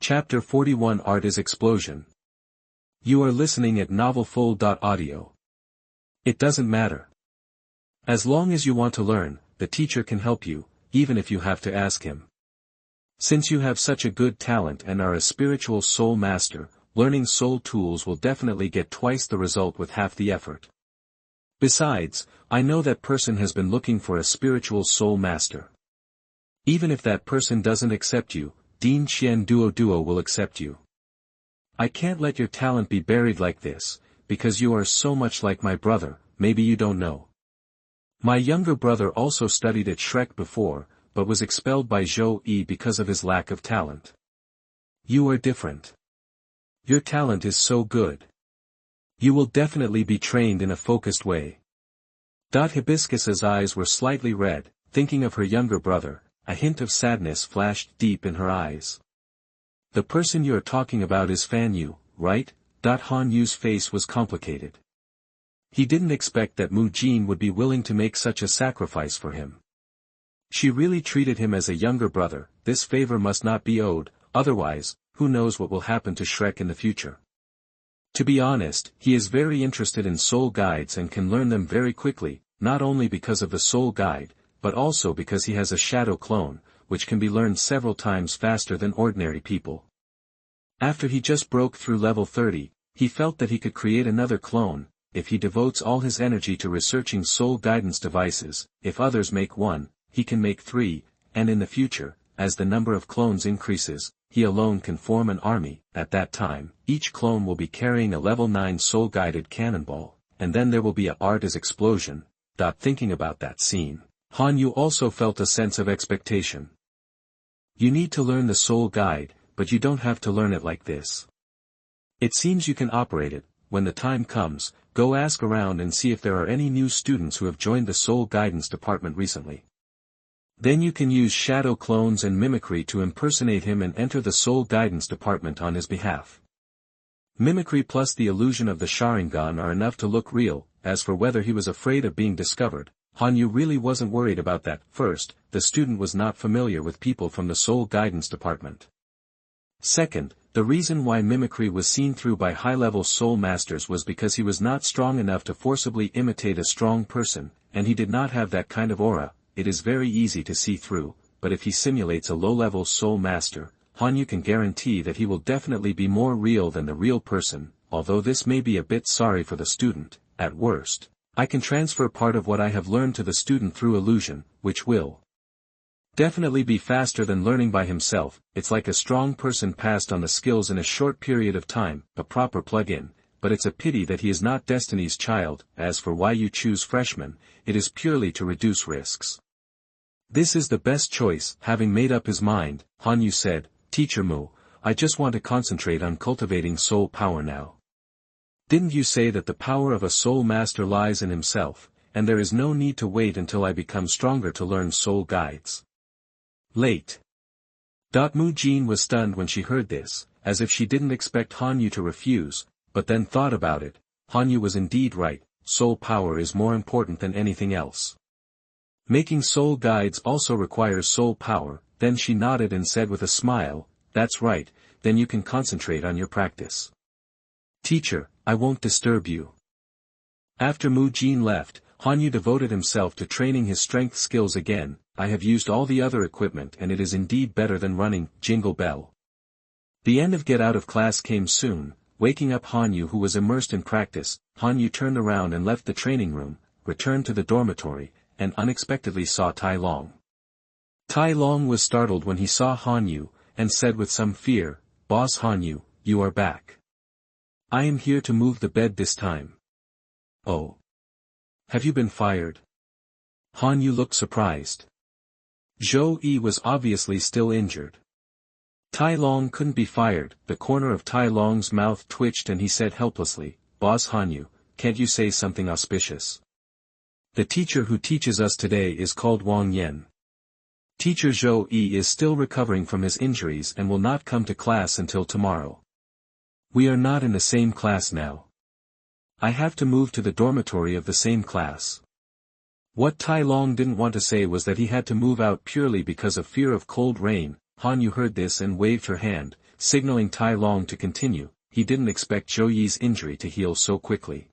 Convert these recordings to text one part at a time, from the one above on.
Chapter 41 Art is Explosion. You are listening at novelfull.audio. It doesn't matter. As long as you want to learn, the teacher can help you, even if you have to ask him. Since you have such a good talent and are a spiritual soul master, learning soul tools will definitely get twice the result with half the effort. Besides, I know that person has been looking for a spiritual soul master. Even if that person doesn't accept you, Din Xian Duo will accept you. I can't let your talent be buried like this, because you are so much like my brother, maybe you don't know. My younger brother also studied at Shrek before, but was expelled by Zhou Yi because of his lack of talent. You are different. Your talent is so good. You will definitely be trained in a focused way. Hibiscus's eyes were slightly red, thinking of her younger brother. A hint of sadness flashed deep in her eyes. The person you're talking about is Fan Yu, right? Han Yu's face was complicated. He didn't expect that Mu Jin would be willing to make such a sacrifice for him. She really treated him as a younger brother. This favor must not be owed, otherwise, who knows what will happen to Shrek in the future. To be honest, he is very interested in soul guides and can learn them very quickly, not only because of the soul guide, but also because he has a shadow clone, which can be learned several times faster than ordinary people. After he just broke through level 30, he felt that he could create another clone, if he devotes all his energy to researching soul guidance devices. If others make one, he can make 3, and in the future, as the number of clones increases, he alone can form an army. At that time, each clone will be carrying a level 9 soul-guided cannonball, and then there will be a art as explosion. Thinking about that scene, Han Yu also felt a sense of expectation. You need to learn the soul guide, but you don't have to learn it like this. It seems you can operate it. When the time comes, go ask around and see if there are any new students who have joined the soul guidance department recently. Then you can use shadow clones and mimicry to impersonate him and enter the soul guidance department on his behalf. Mimicry plus the illusion of the Sharingan are enough to look real. As for whether he was afraid of being discovered, Han Yu really wasn't worried about that. First, the student was not familiar with people from the soul guidance department. Second, the reason why mimicry was seen through by high-level soul masters was because he was not strong enough to forcibly imitate a strong person, and he did not have that kind of aura. It is very easy to see through, but if he simulates a low-level soul master, Han Yu can guarantee that he will definitely be more real than the real person. Although this may be a bit sorry for the student, at worst, I can transfer part of what I have learned to the student through illusion, which will definitely be faster than learning by himself. It's like a strong person passed on the skills in a short period of time, a proper plug-in, but it's a pity that he is not Destiny's Child. As for why you choose freshman, it is purely to reduce risks. This is the best choice. Having made up his mind, Han Yu said, Teacher Mu, I just want to concentrate on cultivating soul power now. Didn't you say that the power of a soul master lies in himself, and there is no need to wait until I become stronger to learn soul guides? Late. Mu Jin was stunned when she heard this, as if she didn't expect Han Yu to refuse, but then thought about it. Han Yu was indeed right, soul power is more important than anything else. Making soul guides also requires soul power. Then she nodded and said with a smile, that's right, then you can concentrate on your practice. Teacher, I won't disturb you. After Mu Jin left, Han Yu devoted himself to training his strength skills again. I have used all the other equipment and it is indeed better than running. Jingle bell. The end of get out of class came soon, waking up Han Yu who was immersed in practice. Han Yu turned around and left the training room, returned to the dormitory, and unexpectedly saw Tai Long. Tai Long was startled when he saw Han Yu, and said with some fear, Boss Han Yu, you are back. I am here to move the bed this time. Oh. Have you been fired? Han Yu looked surprised. Zhou Yi was obviously still injured. Tai Long couldn't be fired. The corner of Tai Long's mouth twitched and he said helplessly, Boss Han Yu, can't you say something auspicious? The teacher who teaches us today is called Wang Yan. Teacher Zhou Yi is still recovering from his injuries and will not come to class until tomorrow. We are not in the same class now. I have to move to the dormitory of the same class. What Tai Long didn't want to say was that he had to move out purely because of fear of cold rain. Han Yu heard this and waved her hand, signaling Tai Long to continue. He didn't expect Zhou Yi's injury to heal so quickly.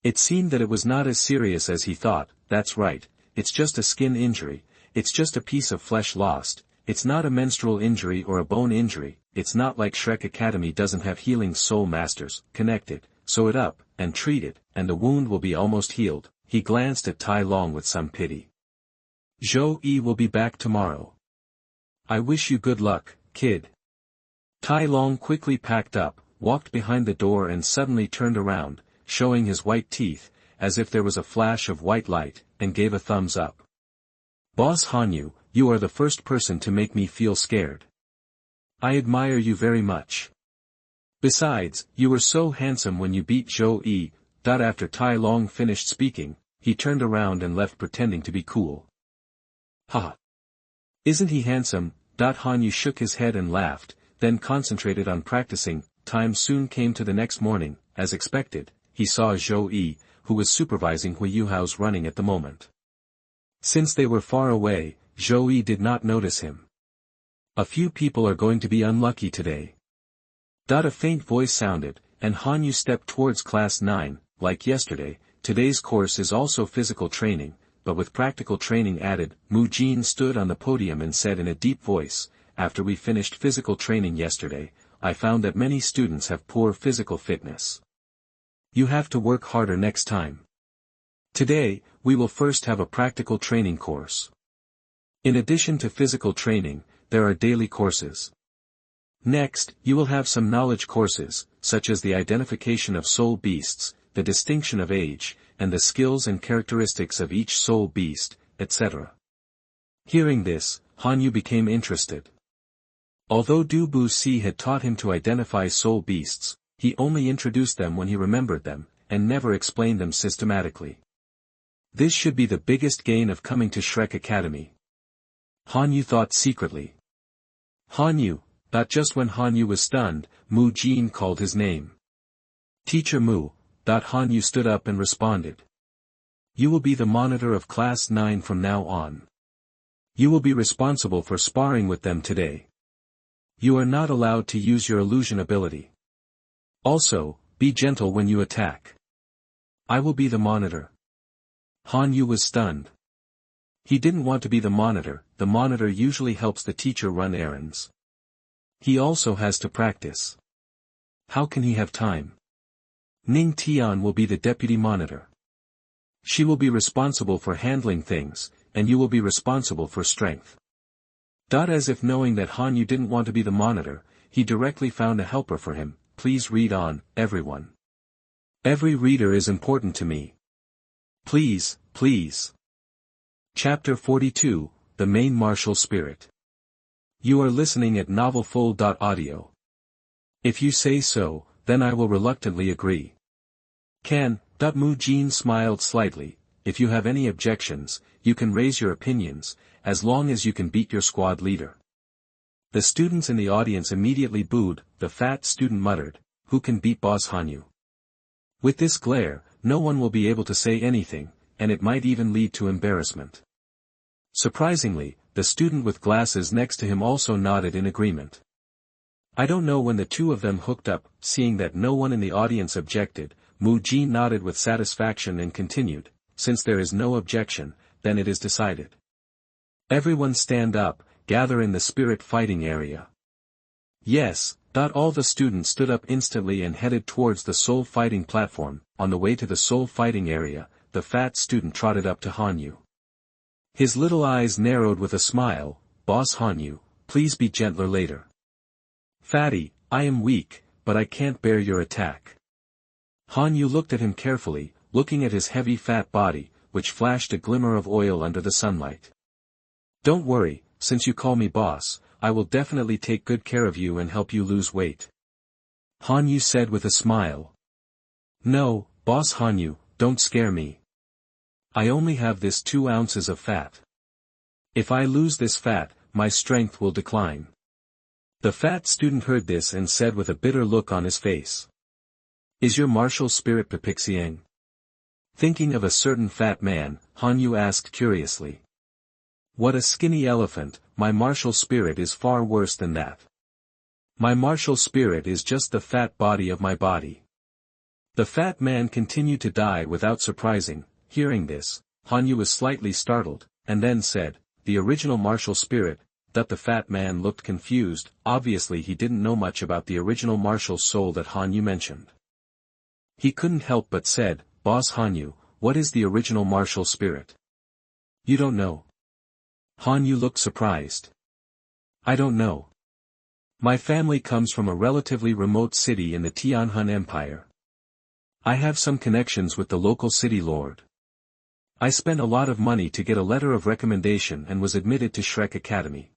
It seemed that it was not as serious as he thought. That's right, it's just a skin injury, it's just a piece of flesh lost, it's not a menstrual injury or a bone injury, it's not like Shrek Academy doesn't have healing soul masters. Connect it, sew it up, and treat it, and the wound will be almost healed. He glanced at Tai Long with some pity. Zhou Yi will be back tomorrow. I wish you good luck, kid. Tai Long quickly packed up, walked behind the door and suddenly turned around, showing his white teeth, as if there was a flash of white light, and gave a thumbs up. Boss Hanyu, you are the first person to make me feel scared. I admire you very much. Besides, you were so handsome when you beat Zhou Yi. After Tai Long finished speaking, he turned around and left pretending to be cool. Ha! Isn't he handsome? Hanyu shook his head and laughed, then concentrated on practicing. Time soon came to the next morning. As expected, he saw Zhou Yi, who was supervising Huo Yuhao's running at the moment. Since they were far away, Zhou Yi did not notice him. A few people are going to be unlucky today. A faint voice sounded, and Hanyu stepped towards class 9, like yesterday. Today's course is also physical training, but with practical training added. Mu Jin stood on the podium and said in a deep voice, after we finished physical training yesterday, I found that many students have poor physical fitness. You have to work harder next time. Today, we will first have a practical training course. In addition to physical training, there are daily courses. Next, you will have some knowledge courses, such as the identification of soul beasts, the distinction of age, and the skills and characteristics of each soul beast, etc. Hearing this, Hanyu became interested. Although Du Bu Si had taught him to identify soul beasts, he only introduced them when he remembered them, and never explained them systematically. This should be the biggest gain of coming to Shrek Academy. Hanyu thought secretly. Hanyu. Just when Hanyu was stunned, Mu Jin called his name. Teacher Mu. Hanyu stood up and responded. You will be the monitor of class 9 from now on. You will be responsible for sparring with them today. You are not allowed to use your illusion ability. Also, be gentle when you attack. I will be the monitor. Hanyu was stunned. He didn't want to be the monitor usually helps the teacher run errands. He also has to practice. How can he have time? Ning Tian will be the deputy monitor. She will be responsible for handling things, and you will be responsible for strength. As if knowing that Hanyu didn't want to be the monitor, he directly found a helper for him. Please read on, everyone. Every reader is important to me. Please, please. Chapter 42, The Main Martial Spirit. You are listening at novelfull.audio. If you say so, then I will reluctantly agree. Mu Jin smiled slightly. If you have any objections, you can raise your opinions, as long as you can beat your squad leader. The students in the audience immediately booed. The fat student muttered, who can beat Boss Hanyu? With this glare, no one will be able to say anything, and it might even lead to embarrassment. Surprisingly, the student with glasses next to him also nodded in agreement. I don't know when the two of them hooked up. Seeing that no one in the audience objected, Mu Jin nodded with satisfaction and continued, since there is no objection, then it is decided. Everyone stand up, gather in the spirit fighting area. Yes. All the students stood up instantly and headed towards the soul fighting platform. On the way to the soul fighting area, the fat student trotted up to Hanyu. His little eyes narrowed with a smile. Boss Hanyu, please be gentler later. Fatty, I am weak, but I can't bear your attack. Hanyu looked at him carefully, looking at his heavy fat body, which flashed a glimmer of oil under the sunlight. Don't worry, since you call me boss, I will definitely take good care of you and help you lose weight. Hanyu said with a smile. No, Boss Hanyu, don't scare me. I only have this 2 ounces of fat. If I lose this fat, my strength will decline. The fat student heard this and said with a bitter look on his face. Is your martial spirit Pepixiang? Thinking of a certain fat man, Hanyu asked curiously. What a skinny elephant, my martial spirit is far worse than that. My martial spirit is just the fat body of my body. The fat man continued to die without surprising. Hearing this, Han Yu was slightly startled, and then said, the original martial spirit. That the fat man looked confused. Obviously he didn't know much about the original martial soul that Han Yu mentioned. He couldn't help but said, Boss Han Yu, what is the original martial spirit? You don't know? Han Yu looked surprised. I don't know. My family comes from a relatively remote city in the Tianhun Empire. I have some connections with the local city lord. I spent a lot of money to get a letter of recommendation and was admitted to Shrek Academy.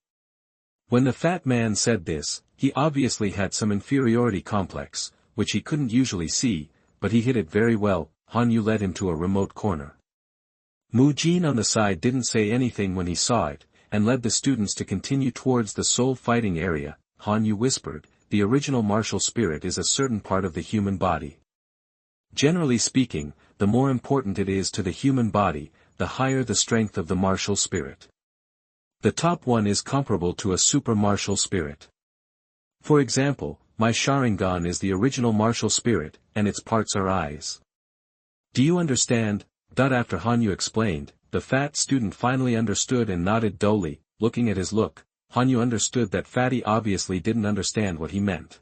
When the fat man said this, he obviously had some inferiority complex, which he couldn't usually see, but he hid it very well. Han Yu led him to a remote corner. Mu Jin on the side didn't say anything when he saw it, and led the students to continue towards the soul fighting area. Han Yu whispered, the original martial spirit is a certain part of the human body. Generally speaking, the more important it is to the human body, the higher the strength of the martial spirit. The top one is comparable to a super martial spirit. For example, my Sharingan is the original martial spirit, and its parts are eyes. Do you understand? After Han Yu explained, the fat student finally understood and nodded dully. Looking at his look, Han Yu understood that Fatty obviously didn't understand what he meant.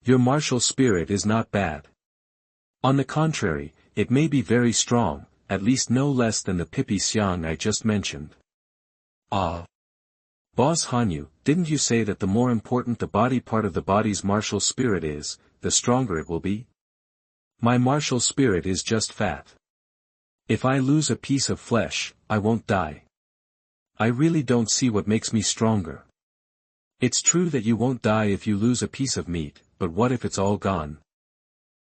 Your martial spirit is not bad. On the contrary, it may be very strong, at least no less than the Pippi Xiang I just mentioned. Ah. Boss Han Yu, didn't you say that the more important the body part of the body's martial spirit is, the stronger it will be? My martial spirit is just fat. If I lose a piece of flesh, I won't die. I really don't see what makes me stronger. It's true that you won't die if you lose a piece of meat, but what if it's all gone?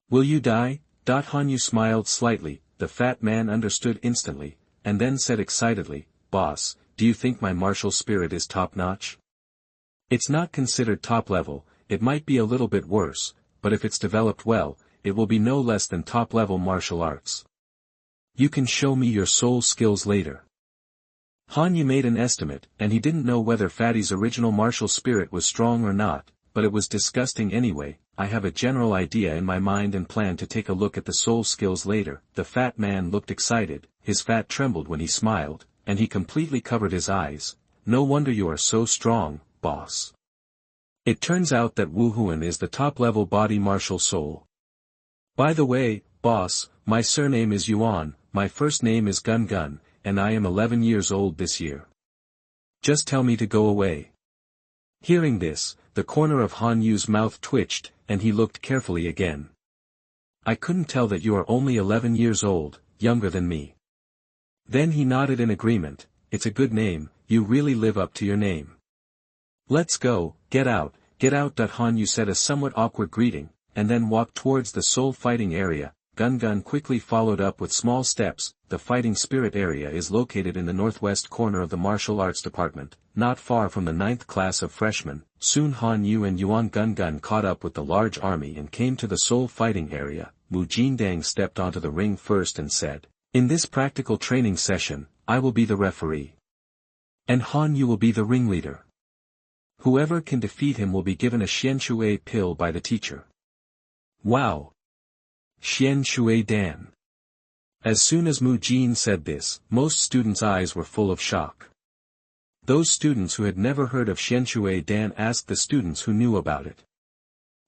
Will you die? Han Yu smiled slightly. The fat man understood instantly, and then said excitedly, Boss, do you think my martial spirit is top-notch? It's not considered top-level, it might be a little bit worse, but if it's developed well, it will be no less than top-level martial arts. You can show me your soul skills later. Han Yu made an estimate, and he didn't know whether Fatty's original martial spirit was strong or not, but it was disgusting anyway. I have a general idea in my mind and plan to take a look at the soul skills later. The fat man looked excited, his fat trembled when he smiled, and he completely covered his eyes. No wonder you are so strong, boss. It turns out that Wu Huan is the top-level body martial soul. By the way, boss, my surname is Yuan, my first name is Gun Gun, and I am 11 years old this year. Just tell me to go away. Hearing this, the corner of Han Yu's mouth twitched, and he looked carefully again. I couldn't tell that you are only 11 years old, younger than me. Then he nodded in agreement. It's a good name, you really live up to your name. Let's go, get out. Han Yu said a somewhat awkward greeting, and then walked towards the soul fighting area. Gun Gun quickly followed up with small steps. The fighting spirit area is located in the northwest corner of the martial arts department, not far from the 9th class of freshmen. Soon Han Yu and Yuan Gun Gun caught up with the large army and came to the soul fighting area. Mu Jindang stepped onto the ring first and said, in this practical training session, I will be the referee. And Han Yu will be the ringleader. Whoever can defeat him will be given a Xian Shui pill by the teacher. Wow! Xian Shui Dan. As soon as Mu Jin said this, most students' eyes were full of shock. Those students who had never heard of Xian Shui Dan asked the students who knew about it.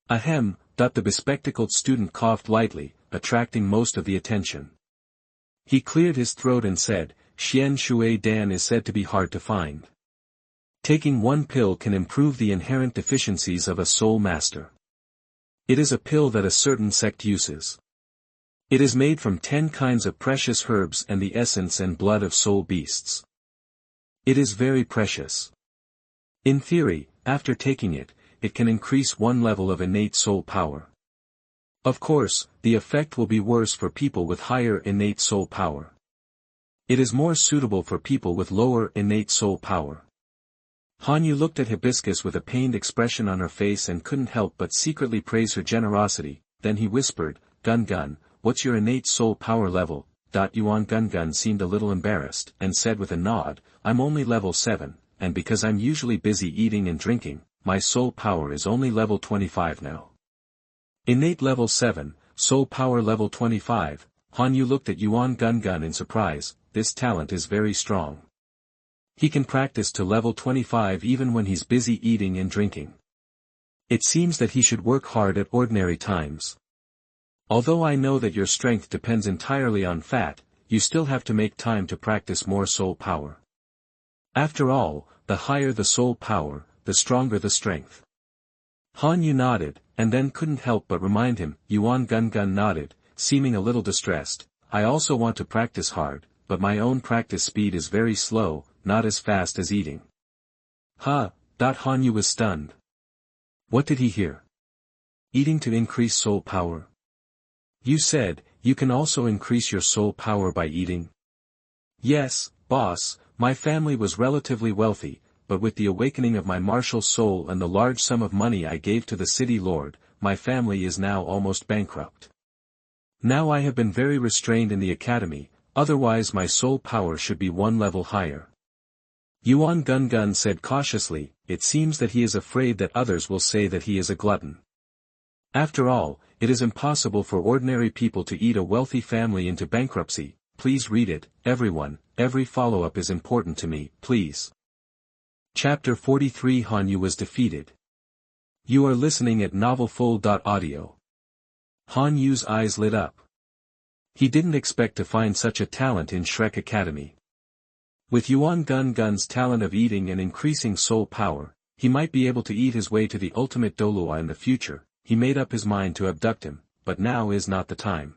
Ahem, the bespectacled student coughed lightly, attracting most of the attention. He cleared his throat and said, Xian Shui Dan is said to be hard to find. Taking one pill can improve the inherent deficiencies of a soul master. It is a pill that a certain sect uses. It is made from 10 kinds of precious herbs and the essence and blood of soul beasts. It is very precious. In theory, after taking it, it can increase one level of innate soul power. Of course, the effect will be worse for people with higher innate soul power. It is more suitable for people with lower innate soul power. Han Yu looked at Hibiscus with a pained expression on her face and couldn't help but secretly praise her generosity. Then he whispered, Gun Gun, what's your innate soul power level? Yuan Gun Gun seemed a little embarrassed, and said with a nod, I'm only level 7, and because I'm usually busy eating and drinking, my soul power is only level 25 now. Innate level 7, soul power level 25, Han Yu looked at Yuan Gun in surprise. This talent is very strong. He can practice to level 25 even when he's busy eating and drinking. It seems that he should work hard at ordinary times. Although I know that your strength depends entirely on fat, you still have to make time to practice more soul power. After all, the higher the soul power, the stronger the strength. Han Yu nodded, and then couldn't help but remind him. Yuan Gun nodded, seeming a little distressed. I also want to practice hard, but my own practice speed is very slow, not as fast as eating. Han Yu was stunned. What did he hear? Eating to increase soul power? You said, you can also increase your soul power by eating? Yes, boss, my family was relatively wealthy, but with the awakening of my martial soul and the large sum of money I gave to the city lord, my family is now almost bankrupt. Now I have been very restrained in the academy, otherwise my soul power should be one level higher. Yuan Gun said cautiously, it seems that he is afraid that others will say that he is a glutton. After all, it is impossible for ordinary people to eat a wealthy family into bankruptcy. Please read it, everyone, every follow-up is important to me, please. Chapter 43 Han Yu was defeated. You are listening at novelfull.audio. Han Yu's eyes lit up. He didn't expect to find such a talent in Shrek Academy. With Yuan Gun's talent of eating and increasing soul power, he might be able to eat his way to the ultimate Douluo in the future. He made up his mind to abduct him, but now is not the time.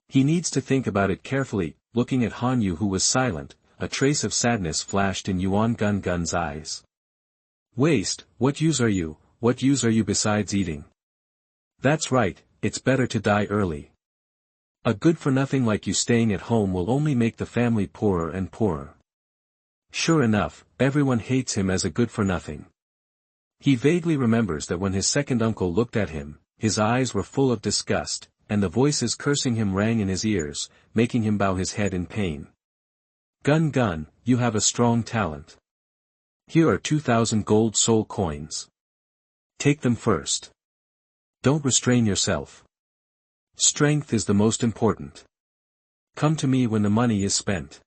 He needs to think about it carefully. Looking at Han Yu, who was silent, a trace of sadness flashed in Yuan Gun's eyes. Waste, what use are you besides eating? That's right, it's better to die early. A good-for-nothing like you staying at home will only make the family poorer and poorer. Sure enough, everyone hates him as a good-for-nothing. He vaguely remembers that when his second uncle looked at him, his eyes were full of disgust, and the voices cursing him rang in his ears, making him bow his head in pain. Gun, you have a strong talent. Here are 2,000 gold soul coins. Take them first. Don't restrain yourself. Strength is the most important. Come to me when the money is spent.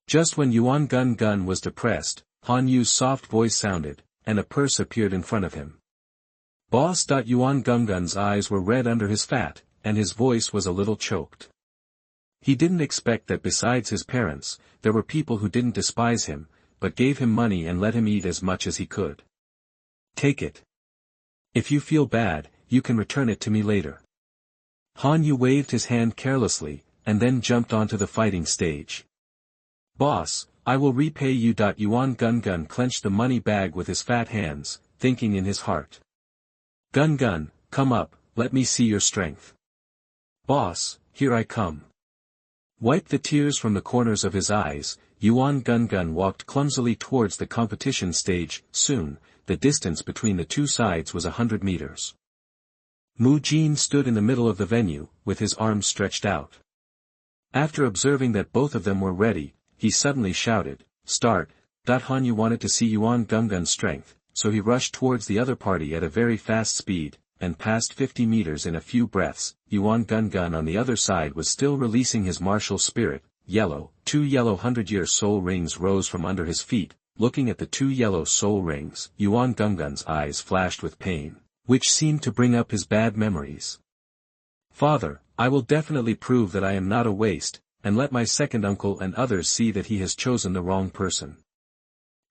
Just when Yuan Gun was depressed, Han Yu's soft voice sounded, and a purse appeared in front of him. Boss. Yuan Gun's eyes were red under his fat, and his voice was a little choked. He didn't expect that besides his parents, there were people who didn't despise him, but gave him money and let him eat as much as he could. Take it. If you feel bad, you can return it to me later. Han Yu waved his hand carelessly, and then jumped onto the fighting stage. Boss, I will repay you. Yuan Gun clenched the money bag with his fat hands, thinking in his heart. Gun, come up, let me see your strength. Boss, here I come. Wipe the tears from the corners of his eyes. Yuan Gun walked clumsily towards the competition stage. Soon, the distance between the two sides was 100 meters. Mu Jin stood in the middle of the venue, with his arms stretched out. After observing that both of them were ready, he suddenly shouted, Start! Han Yu wanted to see Yuan Gun's strength, so he rushed towards the other party at a very fast speed, and passed 50 meters in a few breaths. Yuan Gun on the other side was still releasing his martial spirit. Two yellow 100-year soul rings rose from under his feet. Looking at the 2 yellow soul rings, Yuan Gun's eyes flashed with pain, which seemed to bring up his bad memories. Father, I will definitely prove that I am not a waste, and let my second uncle and others see that he has chosen the wrong person.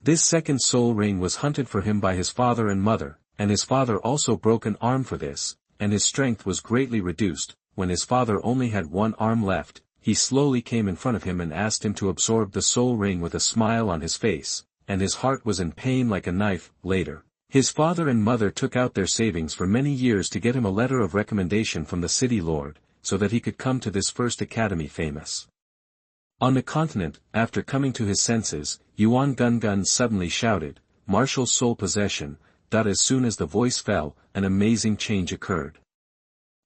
This second soul ring was hunted for him by his father and mother, and his father also broke an arm for this, and his strength was greatly reduced. When his father only had one arm left, he slowly came in front of him and asked him to absorb the soul ring with a smile on his face, and his heart was in pain like a knife. Later, his father and mother took out their savings for many years to get him a letter of recommendation from the city lord, so that he could come to this first academy famous. On the continent, after coming to his senses, Yuan Gun suddenly shouted, Martial soul possession. As soon as the voice fell, an amazing change occurred.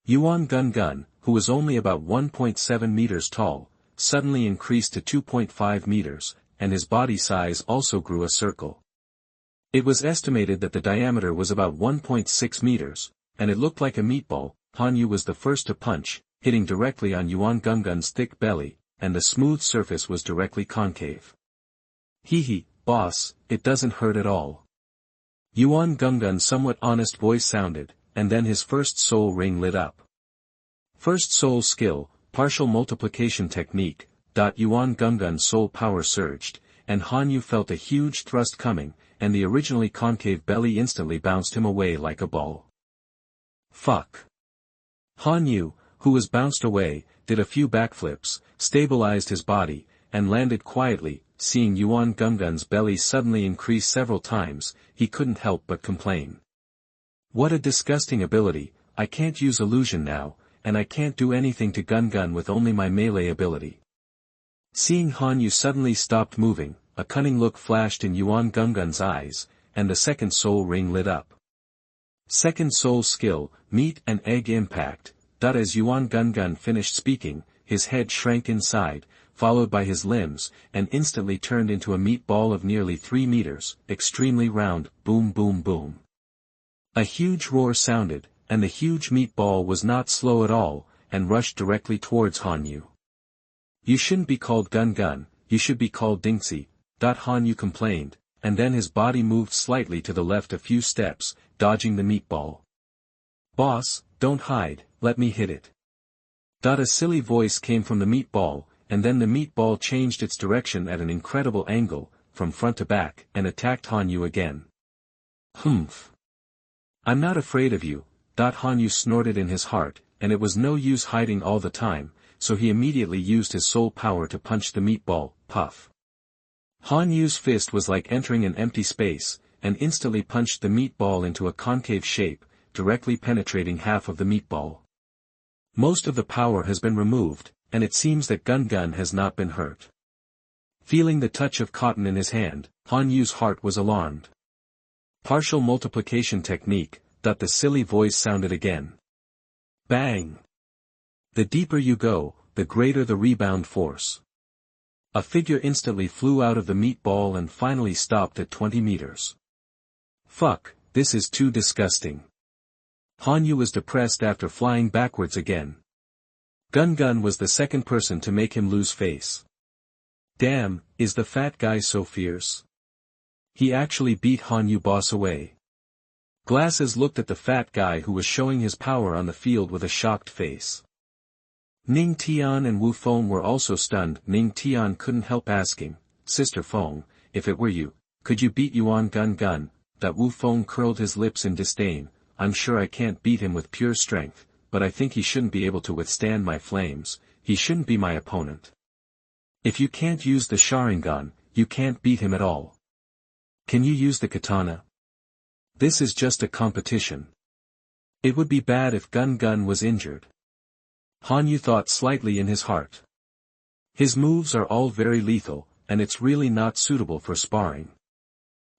Yuan Gun, who was only about 1.7 meters tall, suddenly increased to 2.5 meters, and his body size also grew a circle. It was estimated that the diameter was about 1.6 meters, and it looked like a meatball. Han Yu was the first to punch, hitting directly on Yuan Gungun's thick belly, and the smooth surface was directly concave. Hee, boss, it doesn't hurt at all. Yuan Gungun's somewhat honest voice sounded, and then his first soul ring lit up. First soul skill, partial multiplication technique. Yuan Gungun's soul power surged, and Han Yu felt a huge thrust coming, and the originally concave belly instantly bounced him away like a ball. Fuck. Han Yu, who was bounced away, did a few backflips, stabilized his body, and landed quietly. Seeing Yuan Gungun's belly suddenly increase several times, he couldn't help but complain. What a disgusting ability, I can't use illusion now, and I can't do anything to Gungun with only my melee ability. Seeing Han Yu suddenly stopped moving, a cunning look flashed in Yuan Gungun's eyes, and the second soul ring lit up. Second soul skill, meat and egg impact. As Yuan Gungun finished speaking, his head shrank inside, followed by his limbs, and instantly turned into a meatball of nearly 3 meters, extremely round. Boom boom boom. A huge roar sounded, and the huge meatball was not slow at all, and rushed directly towards Han Yu. You shouldn't be called Gungun, you should be called Dinxi. Han Yu complained, and then his body moved slightly to the left a few steps, dodging the meatball. Boss, don't hide, let me hit it. A silly voice came from the meatball, and then the meatball changed its direction at an incredible angle, from front to back, and attacked Han Yu again. Humph. I'm not afraid of you. Han Yu snorted in his heart, and it was no use hiding all the time, so he immediately used his soul power to punch the meatball. Puff. Han Yu's fist was like entering an empty space, and instantly punched the meatball into a concave shape, directly penetrating half of the meatball. Most of the power has been removed, and it seems that Gungun has not been hurt. Feeling the touch of cotton in his hand, Han Yu's heart was alarmed. Partial multiplication technique. The silly voice sounded again. Bang! The deeper you go, the greater the rebound force. A figure instantly flew out of the meatball and finally stopped at 20 meters. Fuck, this is too disgusting. Han Yu was depressed after flying backwards again. Gungun was the second person to make him lose face. Damn, is the fat guy so fierce? He actually beat Han Yu boss away. Glasses looked at the fat guy who was showing his power on the field with a shocked face. Ning Tian and Wu Feng were also stunned. Ning Tian couldn't help asking, Sister Feng, if it were you, could you beat Yuan Gungun? Wu Feng curled his lips in disdain. I'm sure I can't beat him with pure strength, but I think he shouldn't be able to withstand my flames. He shouldn't be my opponent. If you can't use the Sharingan, you can't beat him at all. Can you use the katana? This is just a competition. It would be bad if Gungun was injured. Han Yu thought slightly in his heart. His moves are all very lethal, and it's really not suitable for sparring.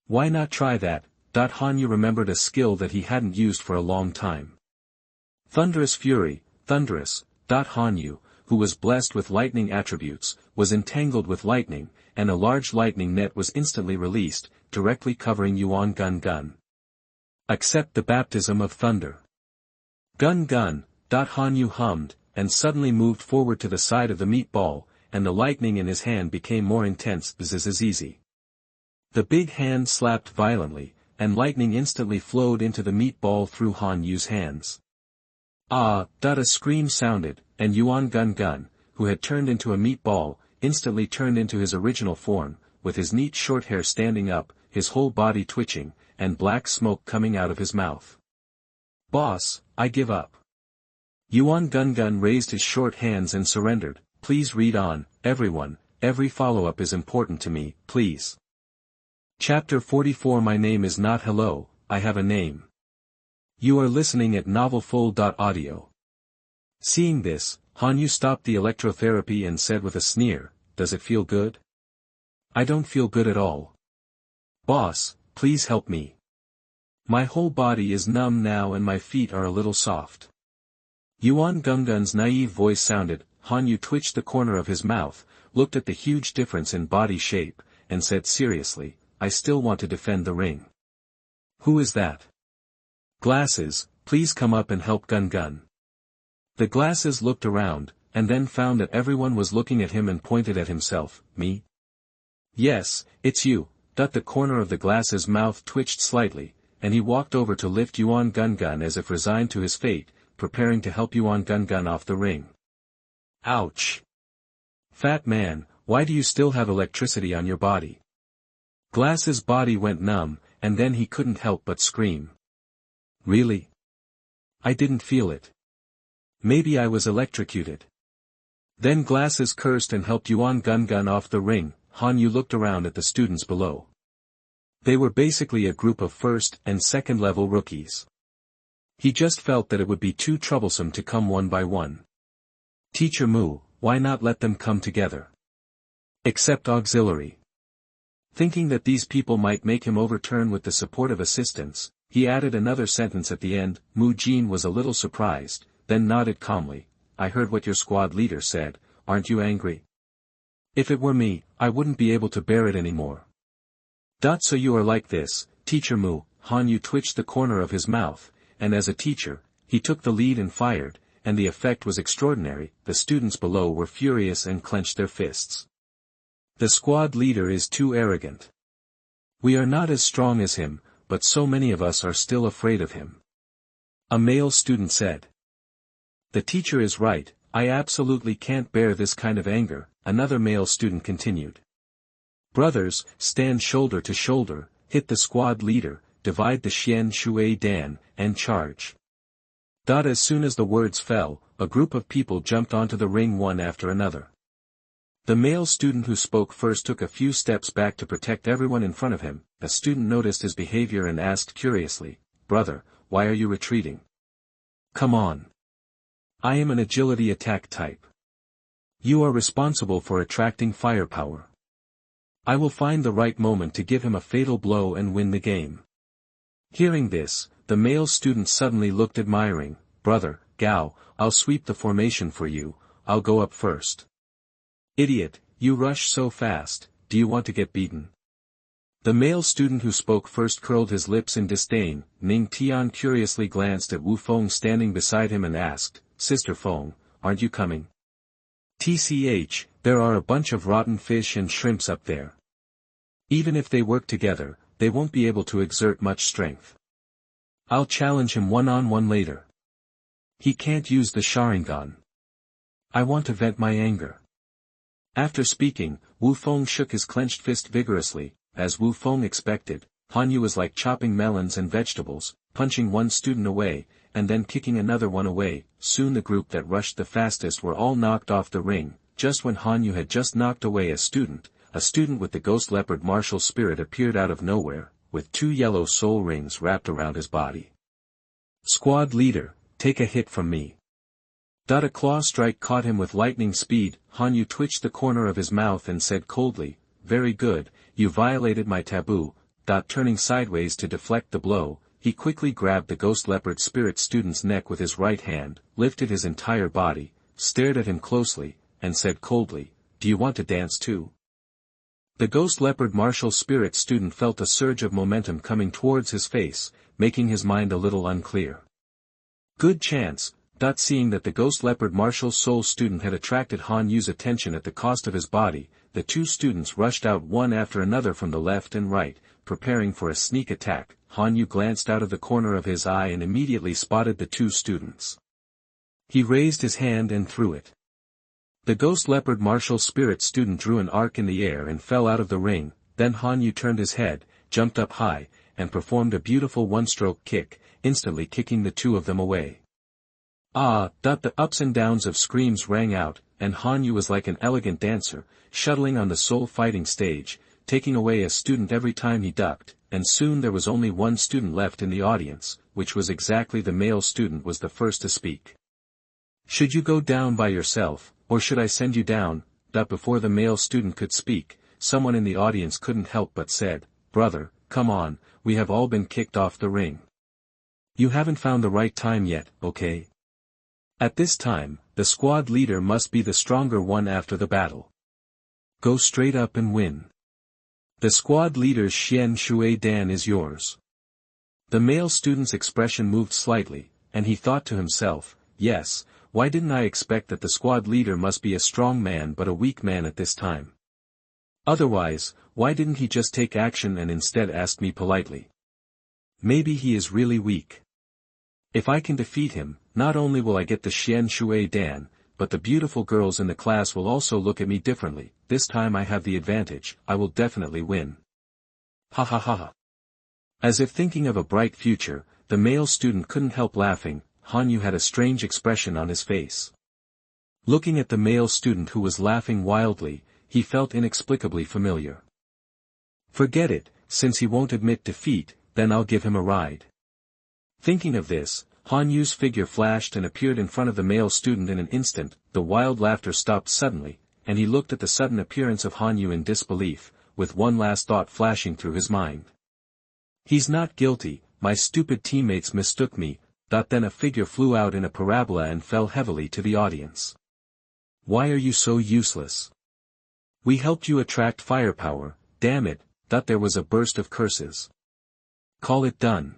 Why not try that? Han Yu remembered a skill that he hadn't used for a long time. Thunderous Fury, Thunderous. Han Yu, who was blessed with lightning attributes, was entangled with lightning, and a large lightning net was instantly released, directly covering Yuan Gungun. Accept the baptism of thunder. Gun. Han Yu hummed, and suddenly moved forward to the side of the meatball, and the lightning in his hand became more intense. Easy. The big hand slapped violently, and lightning instantly flowed into the meatball through Han Yu's hands. A scream sounded, and Yuan Gungun, who had turned into a meatball, instantly turned into his original form, with his neat short hair standing up, his whole body twitching, and black smoke coming out of his mouth. Boss, I give up. Yuan Gungun raised his short hands and surrendered. Please read on, everyone, every follow-up is important to me, please. Chapter 44. My name is not hello, I have a name. You are listening at novelfull.audio. Seeing this, Han Yu stopped the electrotherapy and said with a sneer, Does it feel good? I don't feel good at all. Boss, please help me. My whole body is numb now and my feet are a little soft. Yuan Gungun's naive voice sounded. Han Yu twitched the corner of his mouth, looked at the huge difference in body shape, and said seriously, I still want to defend the ring. Who is that? Glasses, please come up and help Gun Gun. The Glasses looked around, and then found that everyone was looking at him and pointed at himself. Me? Yes, it's you. The corner of the Glasses' mouth twitched slightly, and he walked over to lift Yuan Gun Gun as if resigned to his fate, preparing to help Yuan Gun Gun off the ring. Ouch! Fat man, why do you still have electricity on your body? Glasses' body went numb, and then he couldn't help but scream. Really? I didn't feel it. Maybe I was electrocuted. Then Glasses cursed and helped Yuan Gun Gun off the ring. Han Yu looked around at the students below. They were basically a group of first and second level rookies. He just felt that it would be too troublesome to come one by one. Teacher Mu, why not let them come together? Except auxiliary. Thinking that these people might make him overturn with the support of assistants, he added another sentence at the end. Mu Jin was a little surprised, then nodded calmly. I heard what your squad leader said, aren't you angry? If it were me, I wouldn't be able to bear it anymore. So you are like this, Teacher Mu. Han Yu twitched the corner of his mouth, and as a teacher, he took the lead and fired, and the effect was extraordinary. The students below were furious and clenched their fists. The squad leader is too arrogant. We are not as strong as him, but so many of us are still afraid of him. A male student said. The teacher is right, I absolutely can't bear this kind of anger, another male student continued. Brothers, stand shoulder to shoulder, hit the squad leader, divide the Xian Shui Dan, and charge. As soon as the words fell, a group of people jumped onto the ring one after another. The male student who spoke first took a few steps back to protect everyone in front of him. A student noticed his behavior and asked curiously, Brother, why are you retreating? Come on. I am an agility attack type. You are responsible for attracting firepower. I will find the right moment to give him a fatal blow and win the game. Hearing this, the male student suddenly looked admiring. Brother, Gao, I'll sweep the formation for you, I'll go up first. Idiot, you rush so fast, do you want to get beaten? The male student who spoke first curled his lips in disdain. Ning Tian curiously glanced at Wu Feng standing beside him and asked, Sister Feng, aren't you coming? TCH, there are a bunch of rotten fish and shrimps up there. Even if they work together, they won't be able to exert much strength. I'll challenge him one-on-one later. He can't use the Sharingan. I want to vent my anger. After speaking, Wu Feng shook his clenched fist vigorously. As Wu Feng expected, Han Yu was like chopping melons and vegetables, punching one student away, and then kicking another one away. Soon the group that rushed the fastest were all knocked off the ring. Just when Han Yu had just knocked away a student with the ghost leopard martial spirit appeared out of nowhere, with 2 yellow soul rings wrapped around his body. Squad leader, take a hit from me. A claw strike caught him with lightning speed. Han Yu twitched the corner of his mouth and said coldly, Very good, you violated my taboo. Turning sideways to deflect the blow, he quickly grabbed the ghost leopard spirit student's neck with his right hand, lifted his entire body, stared at him closely, and said coldly, Do you want to dance too? The ghost leopard martial spirit student felt a surge of momentum coming towards his face, making his mind a little unclear. Good chance. Seeing that the ghost leopard martial soul student had attracted Han Yu's attention at the cost of his body, the 2 students rushed out one after another from the left and right, preparing for a sneak attack. Han Yu glanced out of the corner of his eye and immediately spotted the 2 students. He raised his hand and threw it. The ghost leopard martial spirit student drew an arc in the air and fell out of the ring. Then Han Yu turned his head, jumped up high, and performed a beautiful one-stroke kick, instantly kicking the 2 of them away. The ups and downs of screams rang out, and Han Yu was like an elegant dancer, shuttling on the soul fighting stage, taking away a student every time he ducked, and soon there was only one student left in the audience, which was exactly the male student was the first to speak. Should you go down by yourself, or should I send you down? Before the male student could speak, someone in the audience couldn't help but said, Brother, come on, we have all been kicked off the ring. You haven't found the right time yet, okay? At this time, the squad leader must be the stronger one after the battle. Go straight up and win. The squad leader's Xian Shui Dan is yours. The male student's expression moved slightly, and he thought to himself, yes, why didn't I expect that the squad leader must be a strong man but a weak man at this time? Otherwise, why didn't he just take action and instead ask me politely? Maybe he is really weak. If I can defeat him, not only will I get the Xian Shui Dan, but the beautiful girls in the class will also look at me differently. This time I have the advantage, I will definitely win. Ha ha ha ha. As if thinking of a bright future, the male student couldn't help laughing. Hanyu had a strange expression on his face. Looking at the male student who was laughing wildly, he felt inexplicably familiar. Forget it, since he won't admit defeat, then I'll give him a ride. Thinking of this, Hanyu's figure flashed and appeared in front of the male student in an instant. The wild laughter stopped suddenly, and he looked at the sudden appearance of Hanyu in disbelief, with one last thought flashing through his mind. He's not guilty, my stupid teammates mistook me. Then a figure flew out in a parabola and fell heavily to the audience. Why are you so useless? We helped you attract firepower, damn it. There was a burst of curses. Call it done.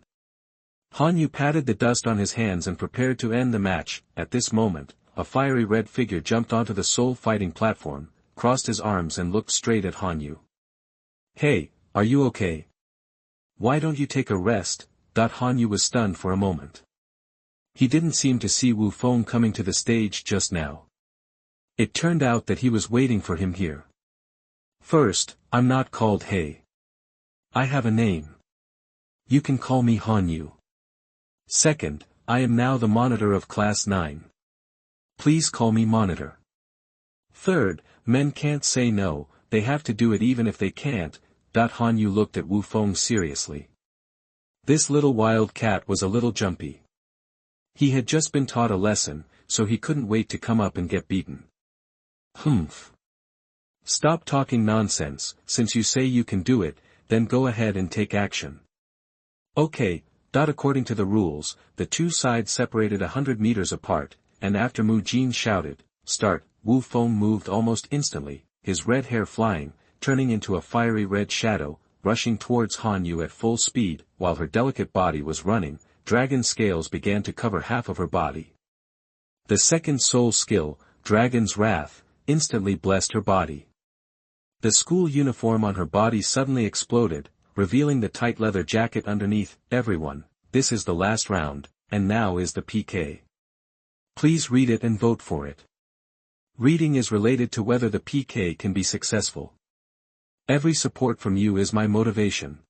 Hanyu patted the dust on his hands and prepared to end the match. At this moment, a fiery red figure jumped onto the soul fighting platform, crossed his arms and looked straight at Hanyu. Hey, are you okay? Why don't you take a rest? Hanyu was stunned for a moment. He didn't seem to see Wu Feng coming to the stage just now. It turned out that he was waiting for him here. First, I'm not called Hey. I have a name. You can call me Hanyu. Second, I am now the monitor of Class 9. Please call me Monitor. Third, men can't say no, they have to do it even if they can't. Hanyu looked at Wu Feng seriously. This little wild cat was a little jumpy. He had just been taught a lesson, so he couldn't wait to come up and get beaten. Humph. Stop talking nonsense. Since you say you can do it, then go ahead and take action. Okay. According to the rules, the two sides separated 100 meters apart, and after Mu Jin shouted, "Start," Wu Feng moved almost instantly, his red hair flying, turning into a fiery red shadow, rushing towards Hanyu at full speed. While her delicate body was running, dragon scales began to cover half of her body. The second soul skill, Dragon's Wrath, instantly blessed her body. The school uniform on her body suddenly exploded, revealing the tight leather jacket underneath. Everyone, this is the last round, and now is the PK. Please read it and vote for it. Reading is related to whether the PK can be successful. Every support from you is my motivation.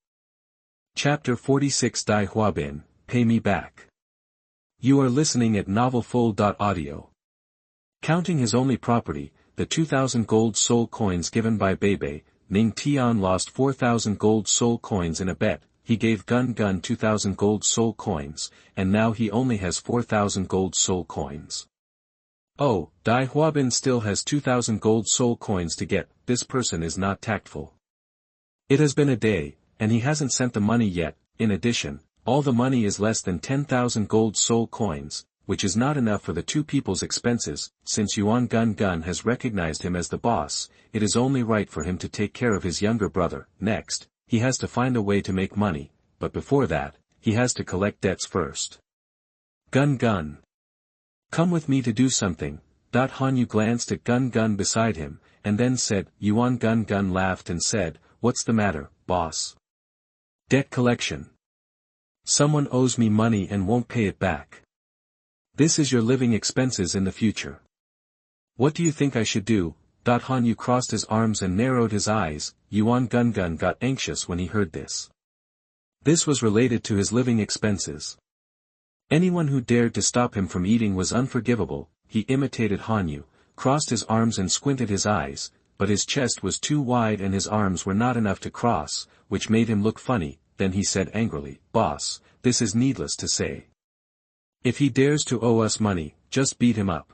Chapter 46 Dai Huabin, Pay Me Back. You are listening at novelfull.audio. Counting his only property, the 2,000 gold soul coins given by Bebe, Ning Tian lost 4,000 gold soul coins in a bet. He gave Gun 2,000 gold soul coins, and now he only has 4,000 gold soul coins. Oh, Dai Huabin still has 2,000 gold soul coins to get. This person is not tactful. It has been a day, and he hasn't sent the money yet. In addition, all the money is less than 10,000 gold soul coins, which is not enough for the two people's expenses. Since Yuan Gun has recognized him as the boss, it is only right for him to take care of his younger brother. Next, he has to find a way to make money, but before that, he has to collect debts first. Gun. Come with me to do something. Hanyu glanced at Gun beside him, and then said. Yuan Gun laughed and said, "What's the matter, boss?" Debt collection. Someone owes me money and won't pay it back. This is your living expenses in the future. What do you think I should do? Hanyu crossed his arms and narrowed his eyes. Yuan Gun got anxious when he heard this. This was related to his living expenses. Anyone who dared to stop him from eating was unforgivable. He imitated Hanyu, crossed his arms and squinted his eyes, but his chest was too wide and his arms were not enough to cross, which made him look funny. Then he said angrily, "Boss, this is needless to say. If he dares to owe us money, just beat him up."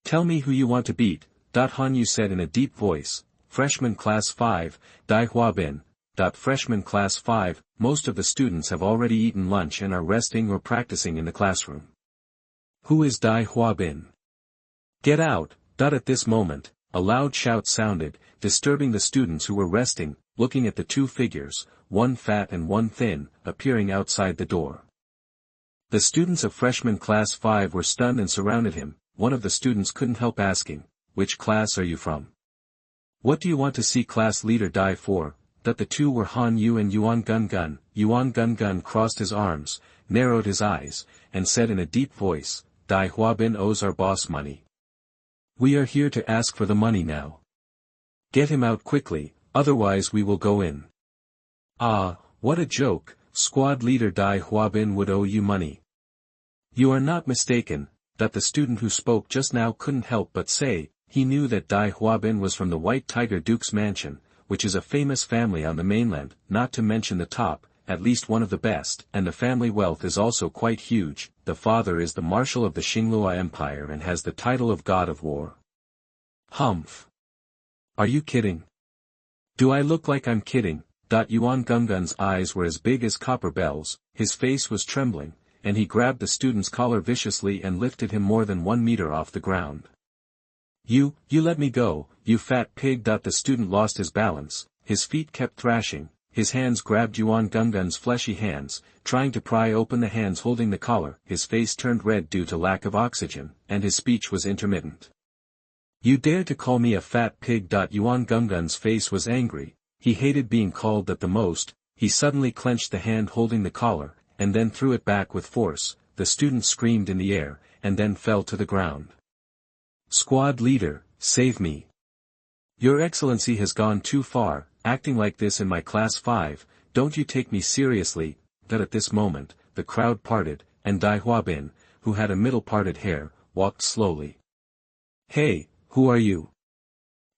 "Tell me who you want to beat," Hanyu said in a deep voice. "Freshman Class 5, Dai Huabin." Freshman Class 5, most of the students have already eaten lunch and are resting or practicing in the classroom. Who is Dai Huabin? Get out. At this moment, a loud shout sounded, disturbing the students who were resting. looking at the two figures, one fat and one thin, appearing outside the door. The students of freshman class 5 were stunned and surrounded him. One of the students couldn't help asking, "Which class are you from? What do you want to see?" Class leader Dai for, that the two were Han Yu and Yuan Gun. Yuan Gun crossed his arms, narrowed his eyes, and said in a deep voice, "Dai Huabin owes our boss money. We are here to ask for the money now. Get him out quickly, otherwise we will go in." "Ah, what a joke, squad leader Dai Huabin would owe you money." "You are not mistaken," that the student who spoke just now couldn't help but say. He knew that Dai Huabin was from the White Tiger Duke's mansion, which is a famous family on the mainland, not to mention the top, at least one of the best, and the family wealth is also quite huge. The father is the marshal of the Xinglua Empire and has the title of God of War. Humph. Are you kidding? Do I look like I'm kidding? Yuan Gungun's eyes were as big as copper bells, his face was trembling, and he grabbed the student's collar viciously and lifted him more than 1 meter off the ground. You let me go, you fat pig." The student lost his balance, his feet kept thrashing, his hands grabbed Yuan Gungun's fleshy hands, trying to pry open the hands holding the collar. His face turned red due to lack of oxygen, and his speech was intermittent. "You dare to call me a fat pig?" Yuan Gungun's face was angry, he hated being called that the most. He suddenly clenched the hand holding the collar, and then threw it back with force. The student screamed in the air, and then fell to the ground. "Squad leader, save me. Your Excellency has gone too far, acting like this in my class 5, don't you take me seriously." That at this moment, the crowd parted, and Dai Huabin, who had a middle parted hair, walked slowly. "Hey, who are you?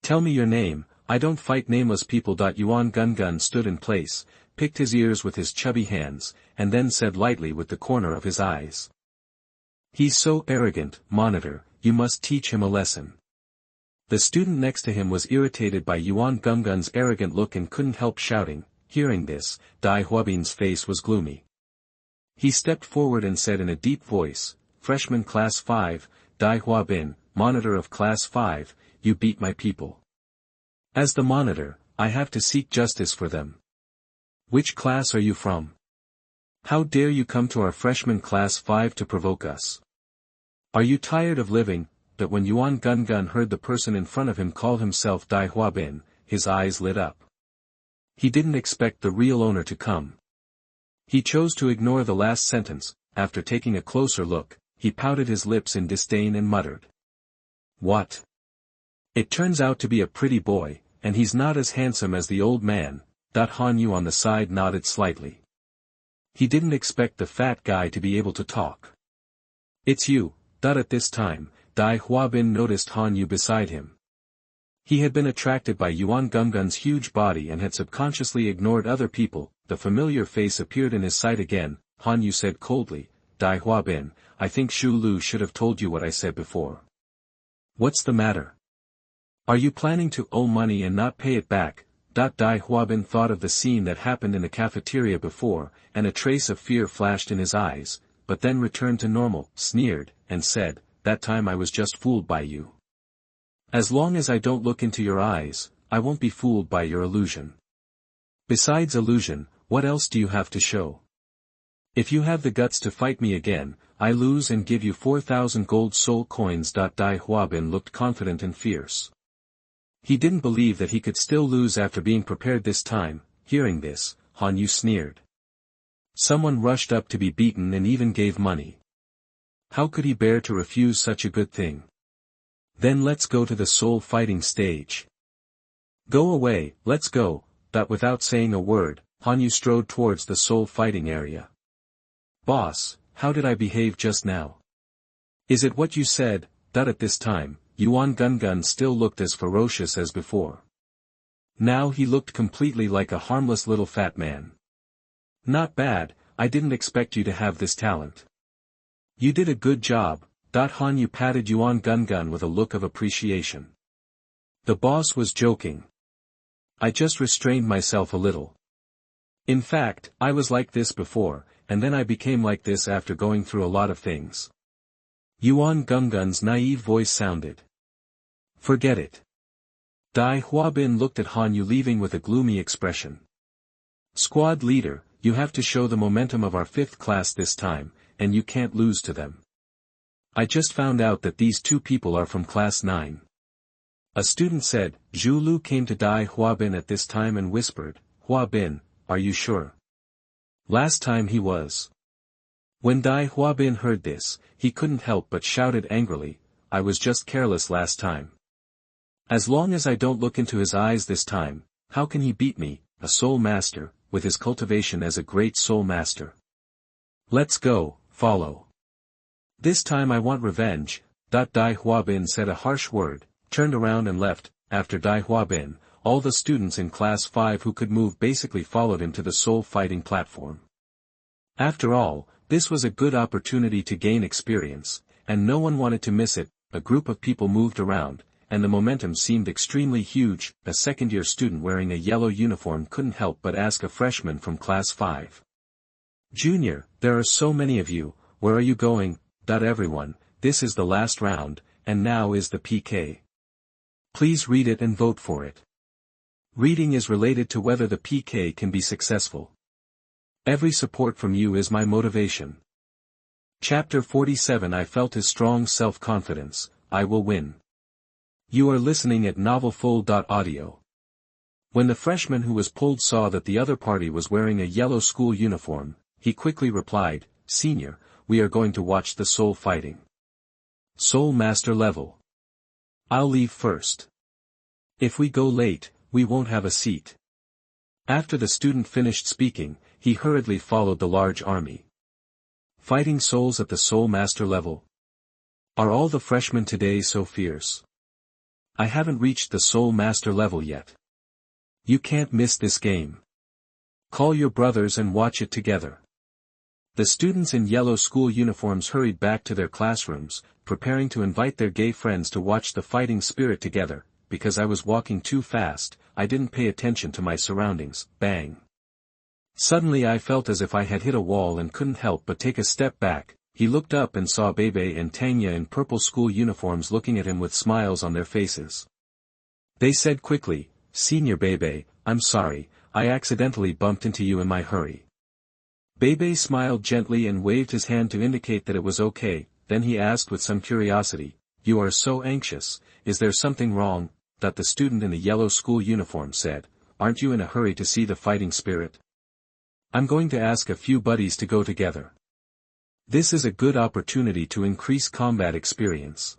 Tell me your name, I don't fight nameless people." Yuan Gun stood in place, picked his ears with his chubby hands, and then said lightly with the corner of his eyes. "He's so arrogant, monitor, you must teach him a lesson." The student next to him was irritated by Yuan Gungun's arrogant look and couldn't help shouting. Hearing this, Dai Huabin's face was gloomy. He stepped forward and said in a deep voice, "Freshman class 5, Dai Huabin, monitor of class 5, you beat my people. As the monitor, I have to seek justice for them. Which class are you from? How dare you come to our freshman class 5 to provoke us? Are you tired of living?" That when Yuan Gun heard the person in front of him call himself Dai Huabin, his eyes lit up. He didn't expect the real owner to come. He chose to ignore the last sentence. After taking a closer look, he pouted his lips in disdain and muttered. "What? It turns out to be a pretty boy, and he's not as handsome as the old man." Han Yu on the side nodded slightly. He didn't expect the fat guy to be able to talk. "It's you." At this time, Dai Huabin noticed Han Yu beside him. He had been attracted by Yuan Gungun's huge body and had subconsciously ignored other people. The familiar face appeared in his sight again. Han Yu said coldly, "Dai Huabin, I think Shu Lu should have told you what I said before. What's the matter? Are you planning to owe money and not pay it back?" Dai Huabin thought of the scene that happened in the cafeteria before, and a trace of fear flashed in his eyes, but then returned to normal, sneered, and said, "That time I was just fooled by you. As long as I don't look into your eyes, I won't be fooled by your illusion. Besides illusion, what else do you have to show? If you have the guts to fight me again, I lose and give you 4,000 gold soul coins." Dai Huabin looked confident and fierce. He didn't believe that he could still lose after being prepared this time. Hearing this, Han Yu sneered. Someone rushed up to be beaten and even gave money. How could he bear to refuse such a good thing? Then let's go to the soul fighting stage. Go away, let's go. Without saying a word, Han Yu strode towards the soul fighting area. "Boss, how did I behave just now? Is it what you said?" At this time, Yuan Gun still looked as ferocious as before. Now he looked completely like a harmless little fat man. "Not bad, I didn't expect you to have this talent. You did a good job." Han Yu patted Yuan Gun with a look of appreciation. The boss was joking. I just restrained myself a little. In fact, I was like this before, and then I became like this after going through a lot of things. Yuan Gun's naive voice sounded. "Forget it. Dai Huabin looked at Han Yu leaving with a gloomy expression. Squad leader, you have to show the momentum of our 5th class this time, and you can't lose to them. I just found out that these 2 people are from class 9. A student said. Zhu Lu came to Dai Huabin at this time and whispered, Huabin, are you sure? Last time he was. When Dai Huabin heard this, he couldn't help but shouted angrily, I was just careless last time. As long as I don't look into his eyes this time, how can he beat me, a soul master, with his cultivation as a great soul master? Let's go, follow. This time I want revenge. Dai Huabin said a harsh word, turned around and left. After Dai Huabin, all the students in class 5 who could move basically followed him to the soul fighting platform. After all, this was a good opportunity to gain experience, and no one wanted to miss it. A group of people moved around, and the momentum seemed extremely huge. A second-year student wearing a yellow uniform couldn't help but ask a freshman from class 5. Junior, there are so many of you, where are you going? Everyone, this is the last round, and now is the PK. Please read it and vote for it. Reading is related to whether the PK can be successful. Every support from you is my motivation. Chapter 47. I felt his strong self-confidence. I will win. You are listening at NovelFull.audio. When the freshman who was pulled saw that the other party was wearing a yellow school uniform, he quickly replied, Senior, we are going to watch the soul fighting. Soul Master level. I'll leave first. If we go late, we won't have a seat. After the student finished speaking, he hurriedly followed the large army. Fighting souls at the Soul Master level. Are all the freshmen today so fierce? I haven't reached the Soul Master level yet. You can't miss this game. Call your brothers and watch it together. The students in yellow school uniforms hurried back to their classrooms, preparing to invite their gay friends to watch the fighting spirit together. Because I was walking too fast, I didn't pay attention to my surroundings. Bang. Suddenly I felt as if I had hit a wall and couldn't help but take a step back. He looked up and saw Bebe and Tanya in purple school uniforms looking at him with smiles on their faces. They said quickly, Senior Bebe, I'm sorry, I accidentally bumped into you in my hurry. Bebe smiled gently and waved his hand to indicate that it was okay. Then he asked with some curiosity, You are so anxious, is there something wrong? That the student in the yellow school uniform said, Aren't you in a hurry to see the fighting spirit? I'm going to ask a few buddies to go together. This is a good opportunity to increase combat experience.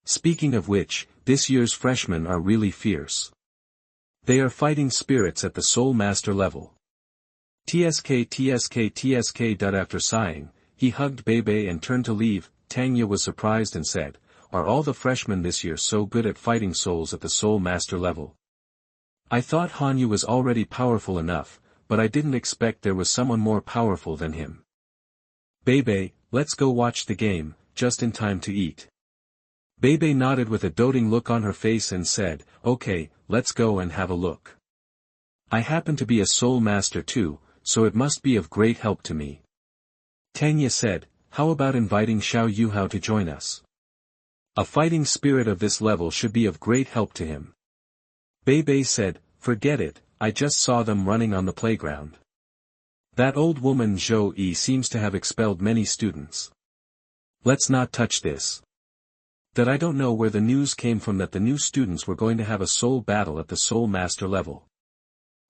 Speaking of which, this year's freshmen are really fierce. They are fighting spirits at the Soul Master level. TSK. After sighing, he hugged Bebe and turned to leave. Tanya was surprised and said, Are all the freshmen this year so good at fighting souls at the Soul Master level? I thought Hanyu was already powerful enough, but I didn't expect there was someone more powerful than him. Bebe, let's go watch the game, just in time to eat. Bebe nodded with a doting look on her face and said, Okay, let's go and have a look. I happen to be a Soul Master too, so it must be of great help to me. Tanya said, How about inviting Xiao Yuhao to join us? A fighting spirit of this level should be of great help to him. Bebe said, Forget it, I just saw them running on the playground. That old woman Zhou Yi seems to have expelled many students. Let's not touch this. That I don't know where the news came from that the new students were going to have a soul battle at the Soul Master level.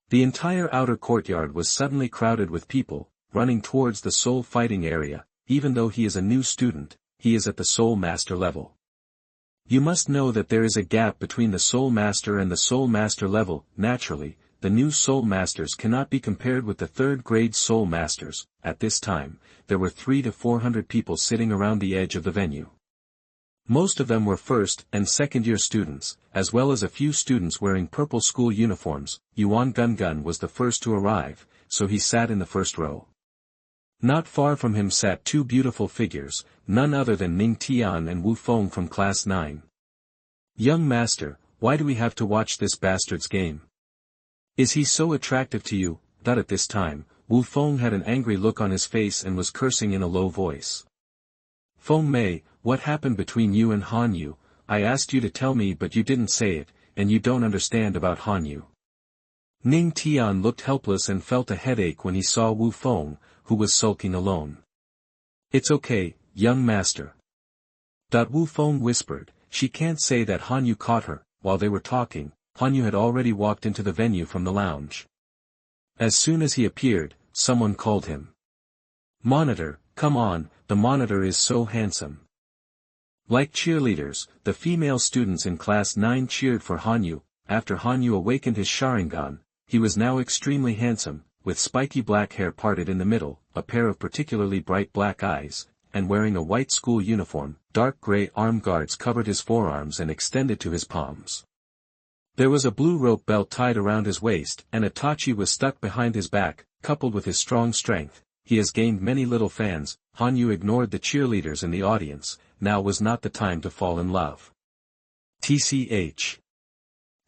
The entire outer courtyard was suddenly crowded with people, running towards the soul fighting area. Even though he is a new student, he is at the Soul Master level. You must know that there is a gap between the Soul Master and the Soul Master level. Naturally, the new Soul Masters cannot be compared with the third-grade Soul Masters. At this time, there were 300 to 400 people sitting around the edge of the venue. Most of them were first- and second-year students, as well as a few students wearing purple school uniforms. Yuan Gun was the first to arrive, so he sat in the first row. Not far from him sat two beautiful figures, none other than Ning Tian and Wu Feng from class 9. Young master, why do we have to watch this bastard's game? Is he so attractive to you? That at this time, Wu Feng had an angry look on his face and was cursing in a low voice. Feng Mei, what happened between you and Han Yu? I asked you to tell me but you didn't say it. and you don't understand about Hanyu. Ning Tian looked helpless and felt a headache when he saw Wu Feng, who was sulking alone. It's okay, young master. Wu Feng whispered, she can't say that Hanyu caught her. While they were talking, Hanyu had already walked into the venue from the lounge. As soon as he appeared, someone called him. Monitor, come on, the monitor is so handsome. Like cheerleaders, the female students in Class 9 cheered for Hanyu. After Hanyu awakened his Sharingan, he was now extremely handsome, with spiky black hair parted in the middle, a pair of particularly bright black eyes, and wearing a white school uniform. Dark gray arm guards covered his forearms and extended to his palms. There was a blue rope belt tied around his waist, and a tachi was stuck behind his back. Coupled with his strong strength, he has gained many little fans. Hanyu ignored the cheerleaders in the audience. Now was not the time to fall in love. TCH.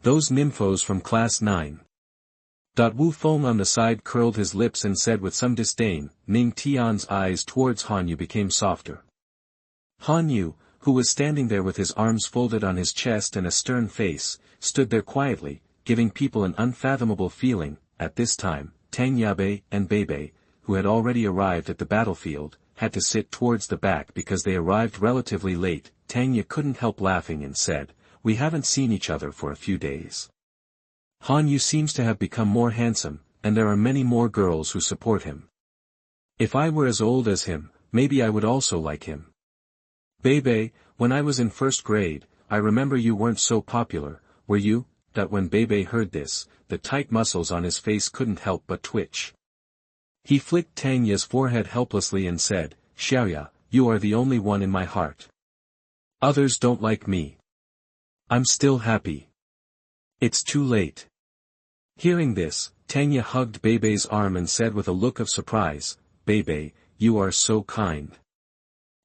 Those nymphos from Class 9. Wu Feng on the side curled his lips and said with some disdain. Ning Tian's eyes towards Hanyu became softer. Hanyu, who was standing there with his arms folded on his chest and a stern face, stood there quietly, giving people an unfathomable feeling. At this time, Tang Yabe and Bebe, who had already arrived at the battlefield, had to sit towards the back because they arrived relatively late. Tanya couldn't help laughing and said, we haven't seen each other for a few days. Hanyu seems to have become more handsome, and there are many more girls who support him. If I were as old as him, maybe I would also like him. Bebe, when I was in first grade, I remember you weren't so popular, were you? When Bebe heard this, the tight muscles on his face couldn't help but twitch. He flicked Tanya's forehead helplessly and said, Xiaoya, you are the only one in my heart. Others don't like me. I'm still happy. It's too late. Hearing this, Tanya hugged Bebe's arm and said with a look of surprise, Bebe, you are so kind.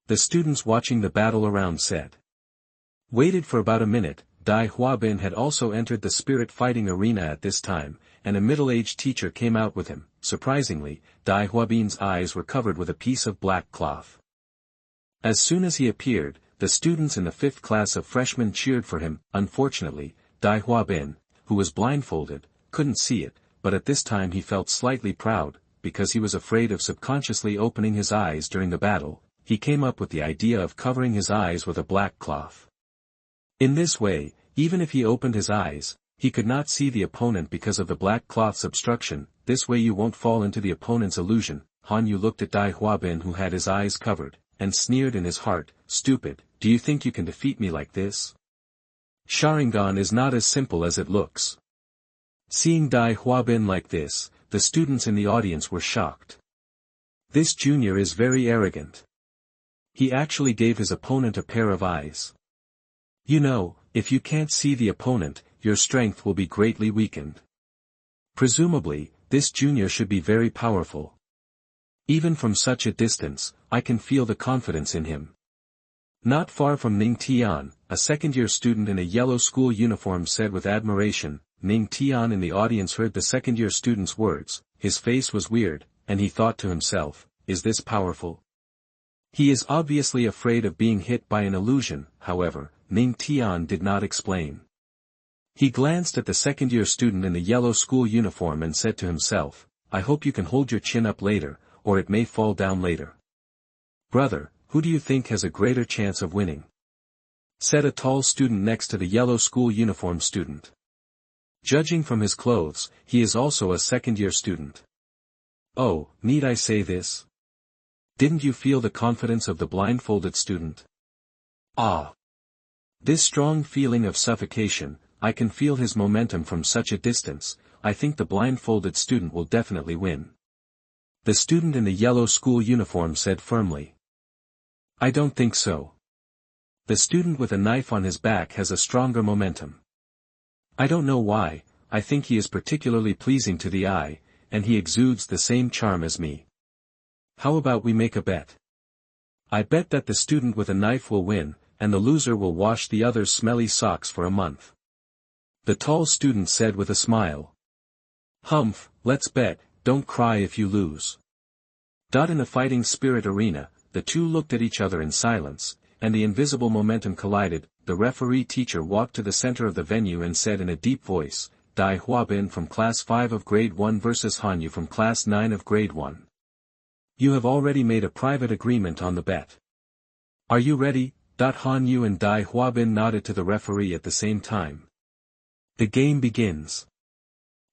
The students watching the battle around said. Waited for about a minute. Dai Huabin had also entered the spirit fighting arena at this time, and a middle-aged teacher came out with him. Surprisingly, Dai Huabin's eyes were covered with a piece of black cloth. As soon as he appeared, the students in the 5th class of freshmen cheered for him. Unfortunately, Dai Huabin, who was blindfolded, couldn't see it, but at this time he felt slightly proud, because he was afraid of subconsciously opening his eyes during the battle. He came up with the idea of covering his eyes with a black cloth. In this way, even if he opened his eyes, he could not see the opponent because of the black cloth's obstruction. This way you won't fall into the opponent's illusion. Hanyu looked at Dai Huabin who had his eyes covered, and sneered in his heart, stupid, do you think you can defeat me like this? Sharingan is not as simple as it looks. Seeing Dai Huabin like this, the students in the audience were shocked. This junior is very arrogant. He actually gave his opponent a pair of eyes. You know, if you can't see the opponent, your strength will be greatly weakened. Presumably, this junior should be very powerful. Even from such a distance, I can feel the confidence in him. Not far from Ning Tian, a second-year student in a yellow school uniform said with admiration. Ning Tian in the audience heard the second-year student's words. His face was weird, and he thought to himself, is this powerful? He is obviously afraid of being hit by an illusion. However, Ning Tian did not explain. He glanced at the second-year student in the yellow school uniform and said to himself, I hope you can hold your chin up later, or it may fall down later. Brother, who do you think has a greater chance of winning? Said a tall student next to the yellow school uniform student. Judging from his clothes, he is also a second-year student. Oh, need I say this? Didn't you feel the confidence of the blindfolded student? Ah! This strong feeling of suffocation, I can feel his momentum from such a distance. I think the blindfolded student will definitely win. The student in the yellow school uniform said firmly. I don't think so. The student with a knife on his back has a stronger momentum. I don't know why, I think he is particularly pleasing to the eye, and he exudes the same charm as me. How about we make a bet? I bet that the student with a knife will win, and the loser will wash the other's smelly socks for a month. The tall student said with a smile. Humph, let's bet, don't cry if you lose. In the fighting spirit arena, the two looked at each other in silence. and the invisible momentum collided. The referee teacher walked to the center of the venue and said in a deep voice, Dai Huabin from Class 5 of Grade 1 versus Hanyu from Class 9 of Grade 1. You have already made a private agreement on the bet. Are you ready? Hanyu and Dai Huabin nodded to the referee at the same time. The game begins.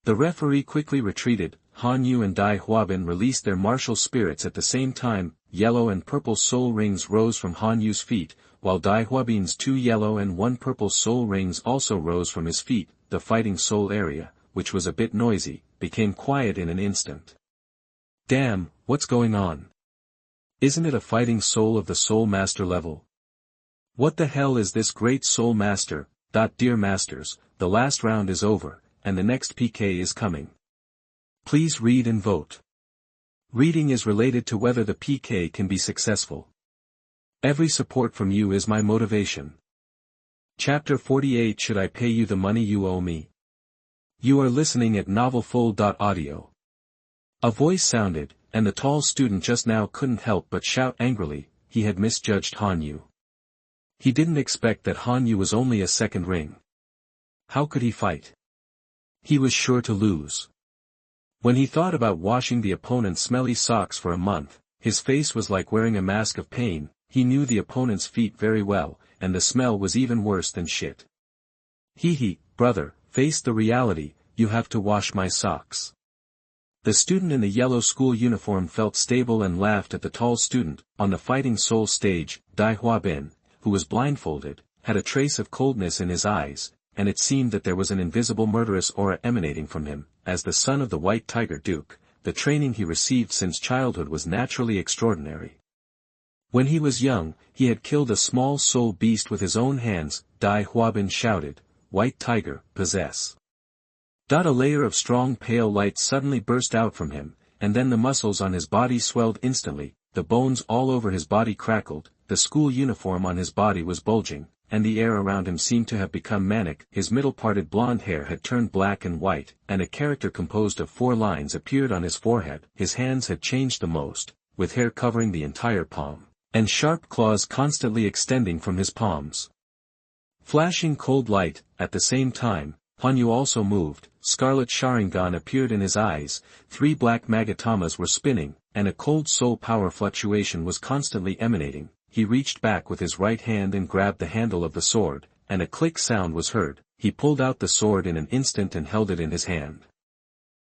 The referee quickly retreated. Hanyu and Dai Huabin released their martial spirits at the same time. Yellow and purple soul rings rose from Hanyu's feet, while Dai Huabin's 2 yellow and 1 purple soul rings also rose from his feet. The fighting soul area, which was a bit noisy, became quiet in an instant. Damn, what's going on? Isn't it a fighting soul of the Soul Master level? What the hell is this great Soul Master? Dear Masters, the last round is over, and the next PK is coming. Please read and vote. Reading is related to whether the PK can be successful. Every support from you is my motivation. Chapter 48. Should I pay you the money you owe me? You are listening at novelfull.audio. A voice sounded, and the tall student just now couldn't help but shout angrily. He had misjudged Hanyu. He didn't expect that Hanyu was only a second ring. How could he fight? He was sure to lose. When he thought about washing the opponent's smelly socks for a month, his face was like wearing a mask of pain. He knew the opponent's feet very well, and the smell was even worse than shit. Hee, brother, face the reality, you have to wash my socks. The student in the yellow school uniform felt stable and laughed at the tall student. On the fighting soul stage, Dai Huabin, who was blindfolded, had a trace of coldness in his eyes, and it seemed that there was an invisible murderous aura emanating from him. As the son of the White Tiger Duke, the training he received since childhood was naturally extraordinary. When he was young, he had killed a small soul beast with his own hands. Dai Huabin shouted, White Tiger, possess. A layer of strong pale light suddenly burst out from him, and then the muscles on his body swelled instantly, the bones all over his body crackled, the school uniform on his body was bulging, and the air around him seemed to have become manic. His middle-parted blonde hair had turned black and white, and a character composed of 4 lines appeared on his forehead. His hands had changed the most, with hair covering the entire palm, and sharp claws constantly extending from his palms. Flashing cold light. At the same time, Hanyu also moved. Scarlet Sharingan appeared in his eyes, 3 black magatamas were spinning, and a cold soul power fluctuation was constantly emanating. He reached back with his right hand and grabbed the handle of the sword, and a click sound was heard. He pulled out the sword in an instant and held it in his hand.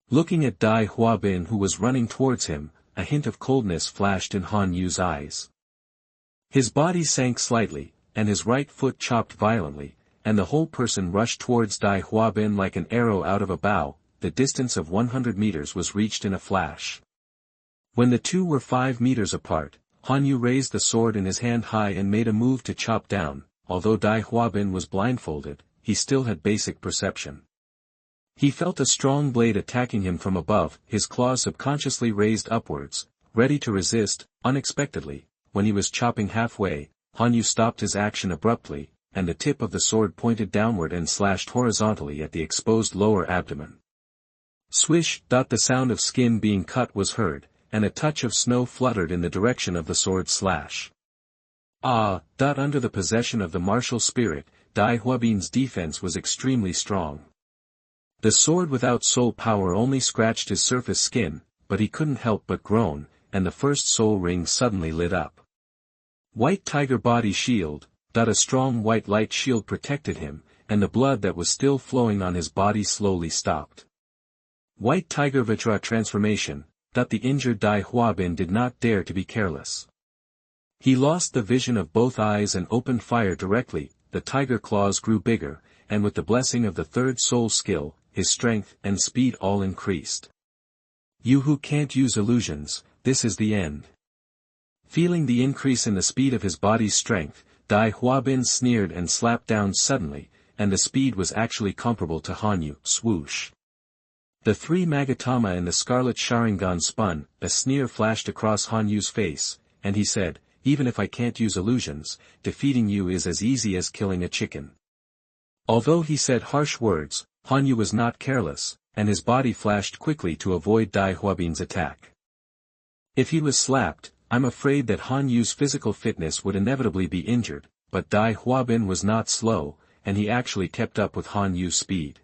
Looking at Dai Huabin who was running towards him, a hint of coldness flashed in Hanyu's eyes. His body sank slightly, and his right foot chopped violently, and the whole person rushed towards Dai Huabin like an arrow out of a bow. The distance of 100 meters was reached in a flash. When the two were 5 meters apart, Hanyu raised the sword in his hand high and made a move to chop down. Although Dai Huabin was blindfolded, he still had basic perception. He felt a strong blade attacking him from above, his claws subconsciously raised upwards, ready to resist. Unexpectedly, when he was chopping halfway, Hanyu stopped his action abruptly, and the tip of the sword pointed downward and slashed horizontally at the exposed lower abdomen. Swish! The sound of skin being cut was heard, and a touch of snow fluttered in the direction of the sword slash. Under the possession of the martial spirit, Dai Huabin's defense was extremely strong. The sword without soul power only scratched his surface skin, but he couldn't help but groan, and the first soul ring suddenly lit up. White Tiger Body Shield. A strong white light shield protected him, and the blood that was still flowing on his body slowly stopped. White Tiger Vajra Transformation. The injured Dai Huabin did not dare to be careless. He lost the vision of both eyes and opened fire directly. The tiger claws grew bigger, and with the blessing of the third soul skill, his strength and speed all increased. You who can't use illusions, this is the end. Feeling the increase in the speed of his body's strength, Dai Huabin sneered and slapped down suddenly, and the speed was actually comparable to Hanyu. Swoosh. The 3 magatama and the scarlet Sharingan spun. A sneer flashed across Hanyu's face, and he said, even if I can't use illusions, defeating you is as easy as killing a chicken. Although he said harsh words, Hanyu was not careless, and his body flashed quickly to avoid Dai Huabin's attack. If he was slapped, I'm afraid that Han Yu's physical fitness would inevitably be injured, but Dai Huabin was not slow, and he actually kept up with Han Yu's speed.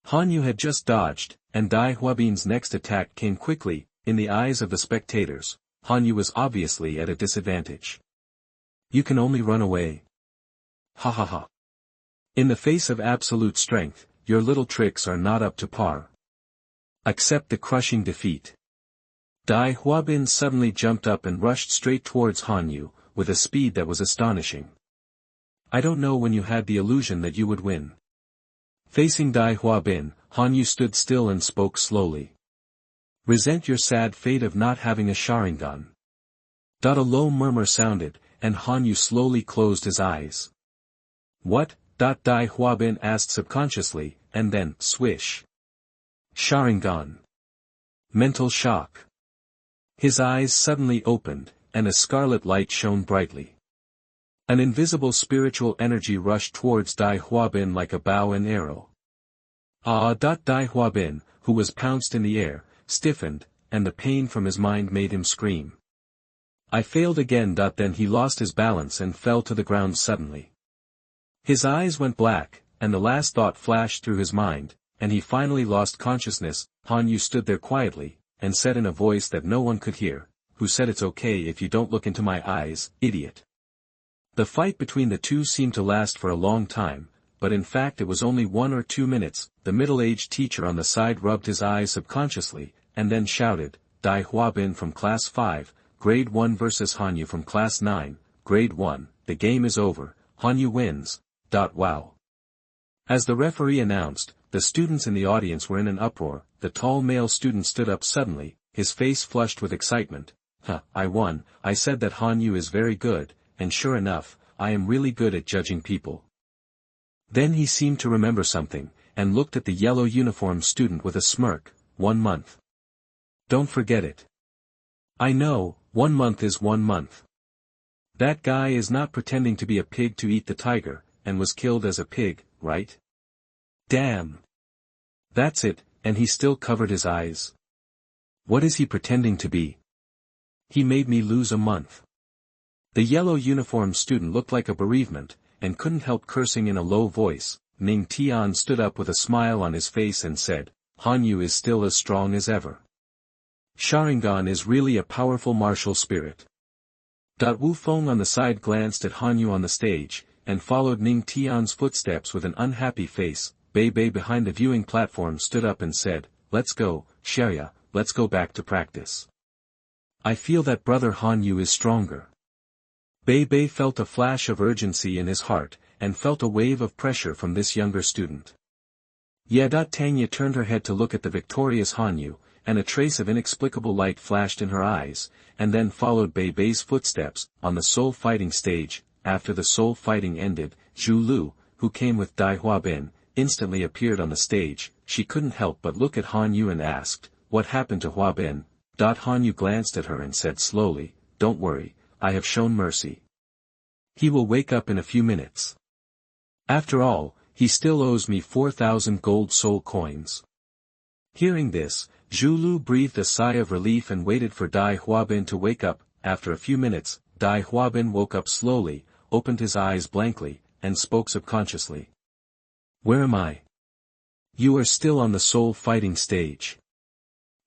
Han Yu had just dodged, and Dai Huabin's next attack came quickly. In the eyes of the spectators, Han Yu was obviously at a disadvantage. You can only run away. Ha ha ha. In the face of absolute strength, your little tricks are not up to par. Accept the crushing defeat. Dai Huabin suddenly jumped up and rushed straight towards Han Yu, with a speed that was astonishing. I don't know when you had the illusion that you would win. Facing Dai Huabin, Han Yu stood still and spoke slowly. Resent your sad fate of not having a Sharingan. A low murmur sounded, and Han Yu slowly closed his eyes. What? Dai Huabin asked subconsciously, and then, swish. Sharingan. Mental shock. His eyes suddenly opened, and a scarlet light shone brightly. An invisible spiritual energy rushed towards Dai Huabin like a bow and arrow. Dai Huabin, who was pounced in the air, stiffened, and the pain from his mind made him scream. I failed again. Then he lost his balance and fell to the ground suddenly. His eyes went black, and the last thought flashed through his mind, and he finally lost consciousness. Han Yu stood there quietly, and said in a voice that no one could hear, "Who said it's okay if you don't look into my eyes, idiot?" The fight between the two seemed to last for a long time, but in fact it was only 1 or 2 minutes. The middle-aged teacher on the side rubbed his eyes subconsciously, and then shouted, Dai Huabin from Class 5, Grade 1 versus Han Yu from Class 9, Grade 1, the game is over, Han Yu wins. Wow. As the referee announced, the students in the audience were in an uproar. The tall male student stood up suddenly, his face flushed with excitement. I won. I said that Han Yu is very good, and sure enough, I am really good at judging people. Then he seemed to remember something, and looked at the yellow uniformed student with a smirk. 1 month. Don't forget it. I know, 1 month is 1 month. That guy is not pretending to be a pig to eat the tiger, and was killed as a pig, right? Damn. That's it, and he still covered his eyes. What is he pretending to be? He made me lose a month. The yellow uniformed student looked like a bereavement, and couldn't help cursing in a low voice. Ning Tian stood up with a smile on his face and said, Han Yu is still as strong as ever. Sharingan is really a powerful martial spirit. Wu Feng on the side glanced at Han Yu on the stage, and followed Ning Tian's footsteps with an unhappy face. Bei Bei behind the viewing platform stood up and said, Let's go, Xia, let's go back to practice. I feel that brother Han Yu is stronger. Bei Bei felt a flash of urgency in his heart, and felt a wave of pressure from this younger student. Tanya turned her head to look at the victorious Han Yu, and a trace of inexplicable light flashed in her eyes, and then followed Bei Bei's footsteps. On the soul fighting stage, after the soul fighting ended, Zhu Lu, who came with Dai Huabin, instantly appeared on the stage. She couldn't help but look at Han Yu and asked, What happened to Huabin? Han Yu glanced at her and said slowly, Don't worry, I have shown mercy. He will wake up in a few minutes. After all, he still owes me 4,000 gold soul coins. Hearing this, Zhu Lu breathed a sigh of relief and waited for Dai Huabin to wake up. After a few minutes, Dai Huabin woke up slowly, opened his eyes blankly, and spoke subconsciously. Where am I? You are still on the soul fighting stage.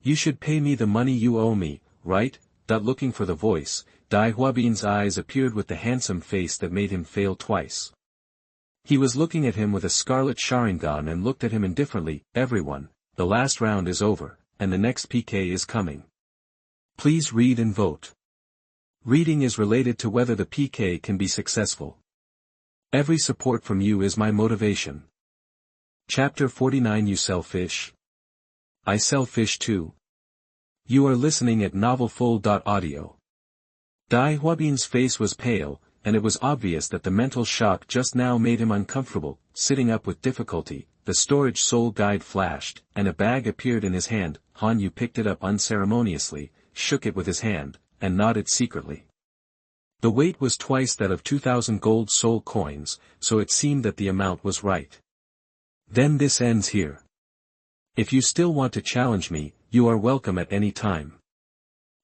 You should pay me the money you owe me, right? Looking for the voice, Dai Huabin's eyes appeared with the handsome face that made him fail twice. He was looking at him with a scarlet Sharingan and looked at him indifferently. Everyone, the last round is over, and the next PK is coming. Please read and vote. Reading is related to whether the PK can be successful. Every support from you is my motivation. Chapter 49 You sell fish? I sell fish too. You are listening at novelfull.audio. Dai Huabin's face was pale, and it was obvious that the mental shock just now made him uncomfortable. Sitting up with difficulty, the storage soul guide flashed, and a bag appeared in his hand. Han Yu picked it up unceremoniously, shook it with his hand, and nodded secretly. The weight was twice that of 2,000 gold soul coins, so it seemed that the amount was right. Then this ends here. If you still want to challenge me, you are welcome at any time.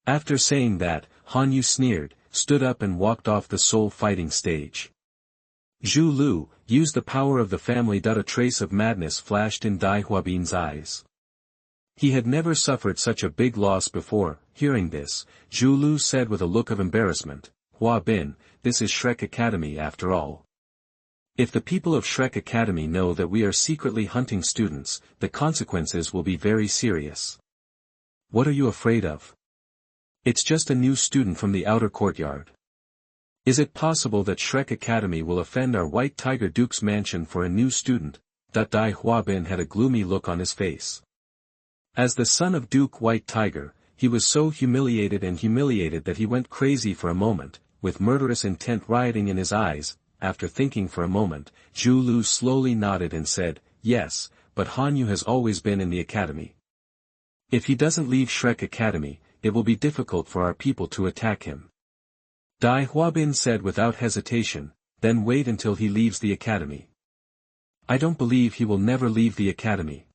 After saying that, Han Yu sneered, stood up and walked off the soul fighting stage. Zhu Lu, use the power of the family. A trace of madness flashed in Dai Huabin's eyes. He had never suffered such a big loss before. Hearing this, Zhu Lu said with a look of embarrassment, Huabin, this is Shrek Academy after all. If the people of Shrek Academy know that we are secretly hunting students, the consequences will be very serious. What are you afraid of? It's just a new student from the outer courtyard. Is it possible that Shrek Academy will offend our White Tiger Duke's mansion for a new student? Dai Huabin had a gloomy look on his face. As the son of Duke White Tiger, he was so humiliated that he went crazy for a moment, with murderous intent rioting in his eyes. After thinking for a moment, Zhu Lu slowly nodded and said, yes, but Han Yu has always been in the academy. If he doesn't leave Shrek Academy, it will be difficult for our people to attack him. Dai Huabin said without hesitation, then wait until he leaves the academy. I don't believe he will never leave the academy.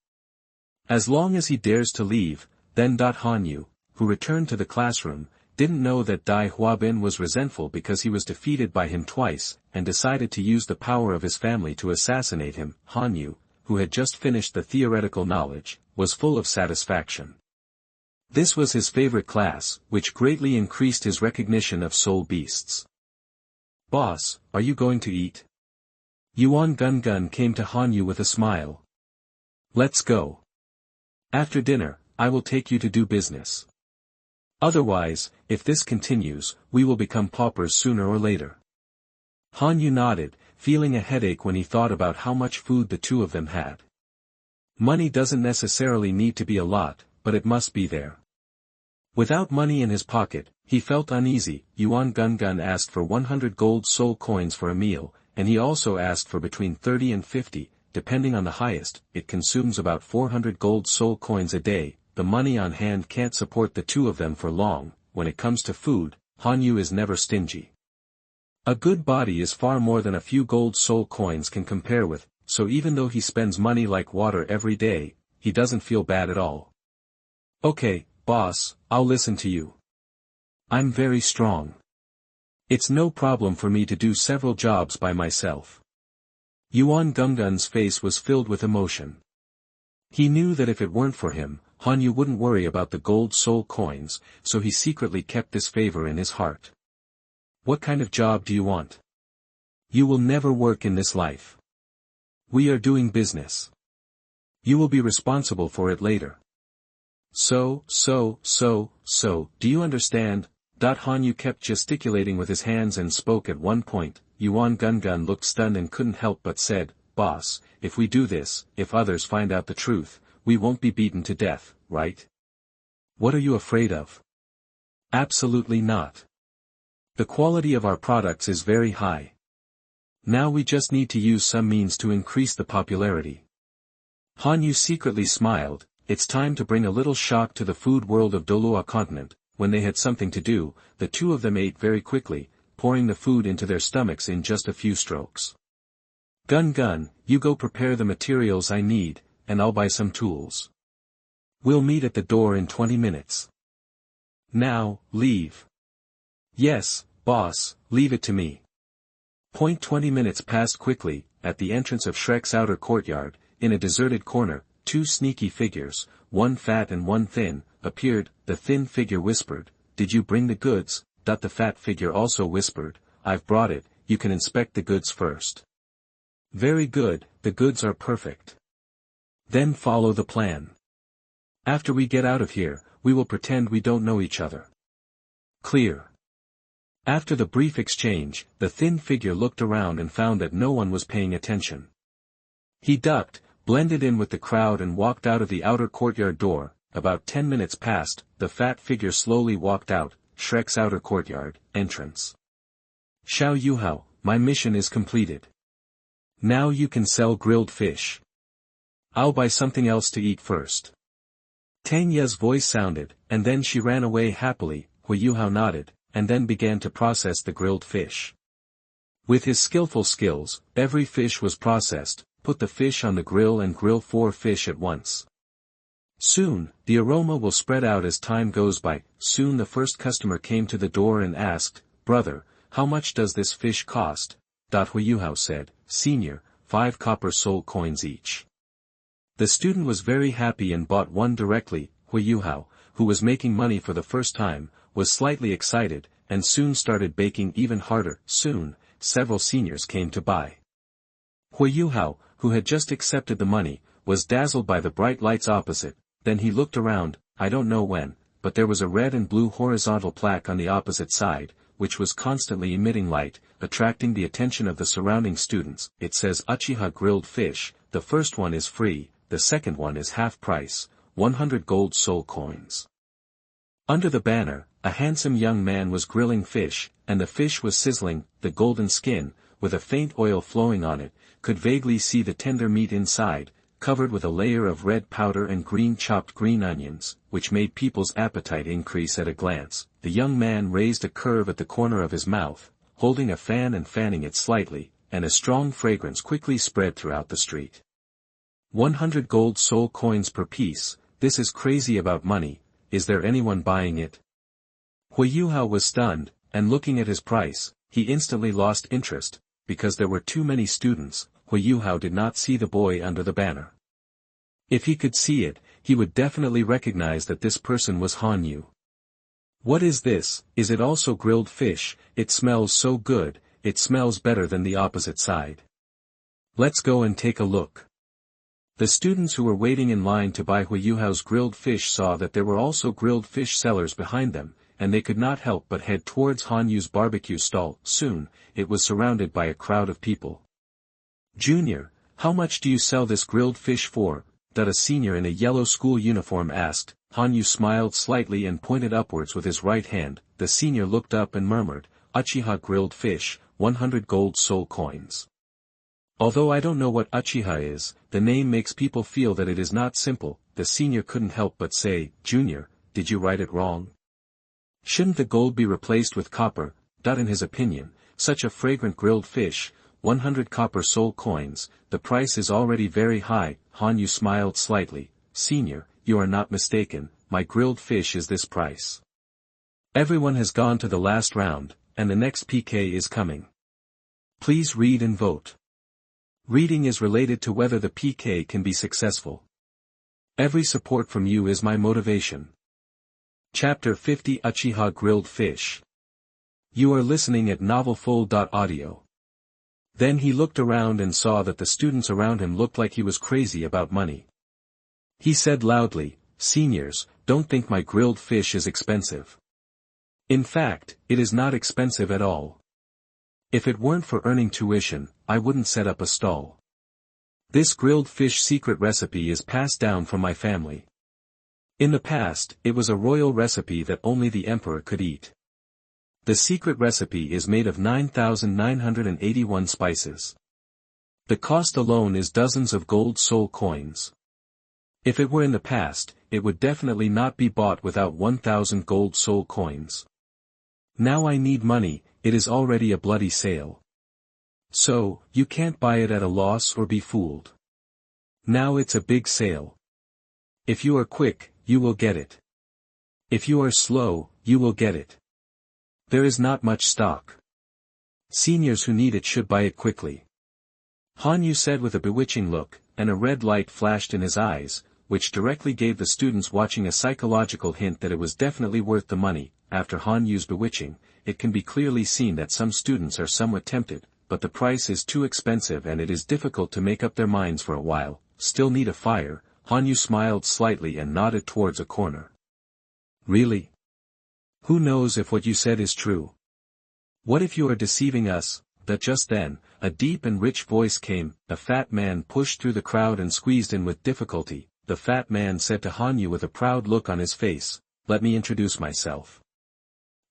As long as he dares to leave, then. Han Yu, who returned to the classroom, didn't know that Dai Huabin was resentful because he was defeated by him twice, and decided to use the power of his family to assassinate him. Han Yu, who had just finished the theoretical knowledge, was full of satisfaction. This was his favorite class, which greatly increased his recognition of soul beasts. Boss, are you going to eat? Yuan Gun came to Han Yu with a smile. Let's go. After dinner, I will take you to do business. Otherwise, if this continues, we will become paupers sooner or later. Han Yu nodded, feeling a headache when he thought about how much food the two of them had. Money doesn't necessarily need to be a lot, but it must be there. Without money in his pocket, he felt uneasy. Yuan Gun asked for 100 gold soul coins for a meal, and he also asked for between 30 and 50, depending on the highest. It consumes about 400 gold soul coins a day. The money on hand can't support the two of them for long. When it comes to food, Han Yu is never stingy. A good body is far more than a few gold soul coins can compare with, so even though he spends money like water every day, he doesn't feel bad at all. Okay, boss, I'll listen to you. I'm very strong. It's no problem for me to do several jobs by myself. Yuan Gun's face was filled with emotion. He knew that if it weren't for him, Han Yu wouldn't worry about the gold soul coins, so he secretly kept this favor in his heart. What kind of job do you want? You will never work in this life. We are doing business. You will be responsible for it later. So, do you understand? Han Yu kept gesticulating with his hands and spoke at one point. Yuan Gun looked stunned and couldn't help but said, Boss, if we do this, if others find out the truth, we won't be beaten to death, right? What are you afraid of? Absolutely not. The quality of our products is very high. Now we just need to use some means to increase the popularity. Han Yu secretly smiled. It's time to bring a little shock to the food world of Douluo continent. When they had something to do, the two of them ate very quickly, pouring the food into their stomachs in just a few strokes. Gun, you go prepare the materials I need, and I'll buy some tools. We'll meet at the door in 20 minutes. Now, leave. Yes, boss, leave it to me. 20 minutes passed quickly. At the entrance of Shrek's outer courtyard, in a deserted corner, two sneaky figures, one fat and one thin, appeared. The thin figure whispered, Did you bring the goods? The fat figure also whispered, I've brought it, you can inspect the goods first. Very good, the goods are perfect. Then follow the plan. After we get out of here, we will pretend we don't know each other. Clear. After the brief exchange, the thin figure looked around and found that no one was paying attention. He ducked, blended in with the crowd and walked out of the outer courtyard door. About 10 minutes passed, the fat figure slowly walked out. Shrek's outer courtyard, entrance. Xiao Yuhao, my mission is completed. Now you can sell grilled fish. I'll buy something else to eat first. Tang Ye's voice sounded, and then she ran away happily. Huo Yuhao nodded, and then began to process the grilled fish. With his skillful skills, every fish was processed. Put the fish on the grill and grill 4 fish at once. Soon, the aroma will spread out as time goes by. Soon the first customer came to the door and asked, "Brother, how much does this fish cost?" Huo Yuhao said, "Senior, 5 copper soul coins each." The student was very happy and bought one directly. Huo Yuhao, who was making money for the first time, was slightly excited, and soon started baking even harder. Soon, several seniors came to buy. Huo Yuhao, who had just accepted the money, was dazzled by the bright lights opposite. Then he looked around, I don't know when, but there was a red and blue horizontal plaque on the opposite side, which was constantly emitting light, attracting the attention of the surrounding students. It says Uchiha grilled fish, the first one is free, the second one is half price, 100 gold soul coins. Under the banner, a handsome young man was grilling fish, and the fish was sizzling. The golden skin, with a faint oil flowing on it, could vaguely see the tender meat inside, covered with a layer of red powder and chopped green onions, which made people's appetite increase at a glance. The young man raised a curve at the corner of his mouth, holding a fan and fanning it slightly, and a strong fragrance quickly spread throughout the street. 100 gold soul coins per piece, this is crazy about money, is there anyone buying it? Huo Yuhao was stunned, and looking at his price, he instantly lost interest, because there were too many students. Huo Yuhao did not see the boy under the banner. If he could see it, he would definitely recognize that this person was Han Yu. What is this? Is it also grilled fish? It smells so good, it smells better than the opposite side. Let's go and take a look. The students who were waiting in line to buy Huo Yuhao's grilled fish saw that there were also grilled fish sellers behind them, and they could not help but head towards Han Yu's barbecue stall. Soon, it was surrounded by a crowd of people. "Junior, how much do you sell this grilled fish for?" A senior in a yellow school uniform asked. Han Yu smiled slightly and pointed upwards with his right hand. The senior looked up and murmured, "Uchiha grilled fish, 100 gold soul coins." Although I don't know what Uchiha is, the name makes people feel that it is not simple. The senior couldn't help but say, "Junior, did you write it wrong? Shouldn't the gold be replaced with copper?" In his opinion, such a fragrant grilled fish, 100 copper soul coins, the price is already very high. Han Yu smiled slightly. "Senior, you are not mistaken, my grilled fish is this price. Everyone has gone to the last round, and the next PK is coming. Please read and vote. Reading is related to whether the PK can be successful. Every support from you is my motivation." Chapter 50 Uchiha Grilled Fish. You are listening at novelfull.audio. Then he looked around and saw that the students around him looked like he was crazy about money. He said loudly, "Seniors, don't think my grilled fish is expensive. In fact, it is not expensive at all. If it weren't for earning tuition, I wouldn't set up a stall. This grilled fish secret recipe is passed down from my family. In the past, it was a royal recipe that only the emperor could eat. The secret recipe is made of 9,981 spices. The cost alone is dozens of gold soul coins. If it were in the past, it would definitely not be bought without 1,000 gold soul coins. Now I need money, it is already a bloody sale. So, you can't buy it at a loss or be fooled. Now it's a big sale. If you are quick, you will get it. If you are slow, you will get it. There is not much stock. Seniors who need it should buy it quickly." Han Yu said with a bewitching look, and a red light flashed in his eyes, which directly gave the students watching a psychological hint that it was definitely worth the money. After Han Yu's bewitching, it can be clearly seen that some students are somewhat tempted, but the price is too expensive and it is difficult to make up their minds for a while. "Still need a fire?" Han Yu smiled slightly and nodded towards a corner. "Really? Who knows if what you said is true? What if you are deceiving us?" Just then, a deep and rich voice came. A fat man pushed through the crowd and squeezed in with difficulty. The fat man said to Han Yu with a proud look on his face, "Let me introduce myself.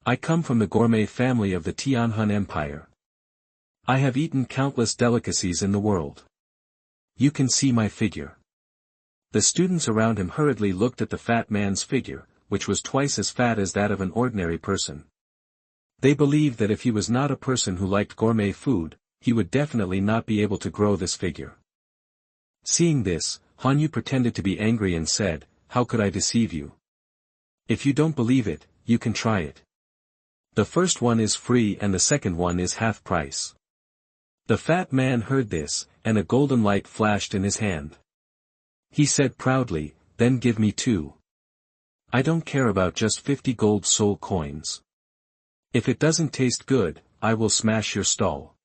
I come from the gourmet family of the Tianhun Empire. I have eaten countless delicacies in the world. You can see my figure." The students around him hurriedly looked at the fat man's figure, which was twice as fat as that of an ordinary person. They believed that if he was not a person who liked gourmet food, he would definitely not be able to grow this figure. Seeing this, Han Yu pretended to be angry and said, how could I deceive you? If you don't believe it, you can try it. The first one is free and the second one is half price. The fat man heard this, and a golden light flashed in his hand. He said proudly, then give me 2. I don't care about just 50 gold soul coins. If it doesn't taste good, I will smash your stall.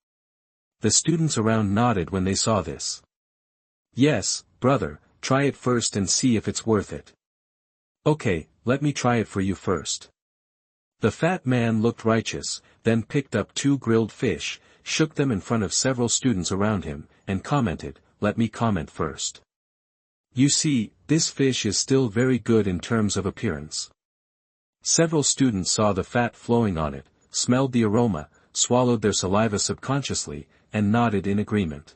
The students around nodded when they saw this. Yes, brother, try it first and see if it's worth it. Okay, let me try it for you first. The fat man looked righteous, then picked up 2 grilled fish, shook them in front of several students around him, and commented, let me comment first. You see, this fish is still very good in terms of appearance. Several students saw the fat flowing on it, smelled the aroma, swallowed their saliva subconsciously, and nodded in agreement.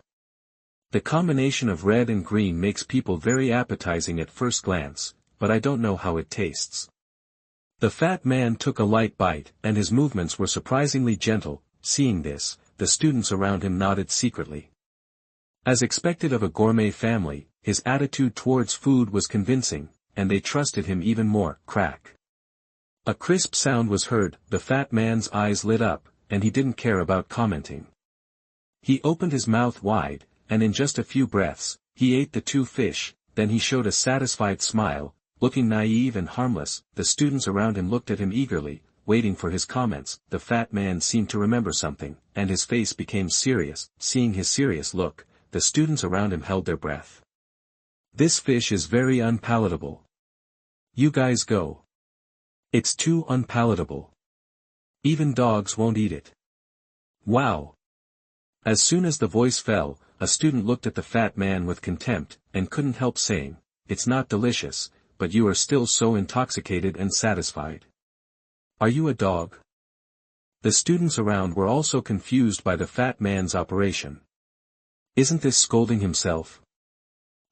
The combination of red and green makes people very appetizing at first glance, but I don't know how it tastes. The fat man took a light bite, and his movements were surprisingly gentle. Seeing this, the students around him nodded secretly. As expected of a gourmet family, his attitude towards food was convincing, and they trusted him even more. Crack. A crisp sound was heard, the fat man's eyes lit up, and he didn't care about commenting. He opened his mouth wide, and in just a few breaths, he ate the 2 fish, then he showed a satisfied smile, looking naive and harmless. The students around him looked at him eagerly, waiting for his comments. The fat man seemed to remember something, and his face became serious. Seeing his serious look, the students around him held their breath. This fish is very unpalatable. You guys go. It's too unpalatable. Even dogs won't eat it. Wow. As soon as the voice fell, a student looked at the fat man with contempt, and couldn't help saying, it's not delicious, but you are still so intoxicated and satisfied. Are you a dog? The students around were also confused by the fat man's operation. Isn't this scolding himself?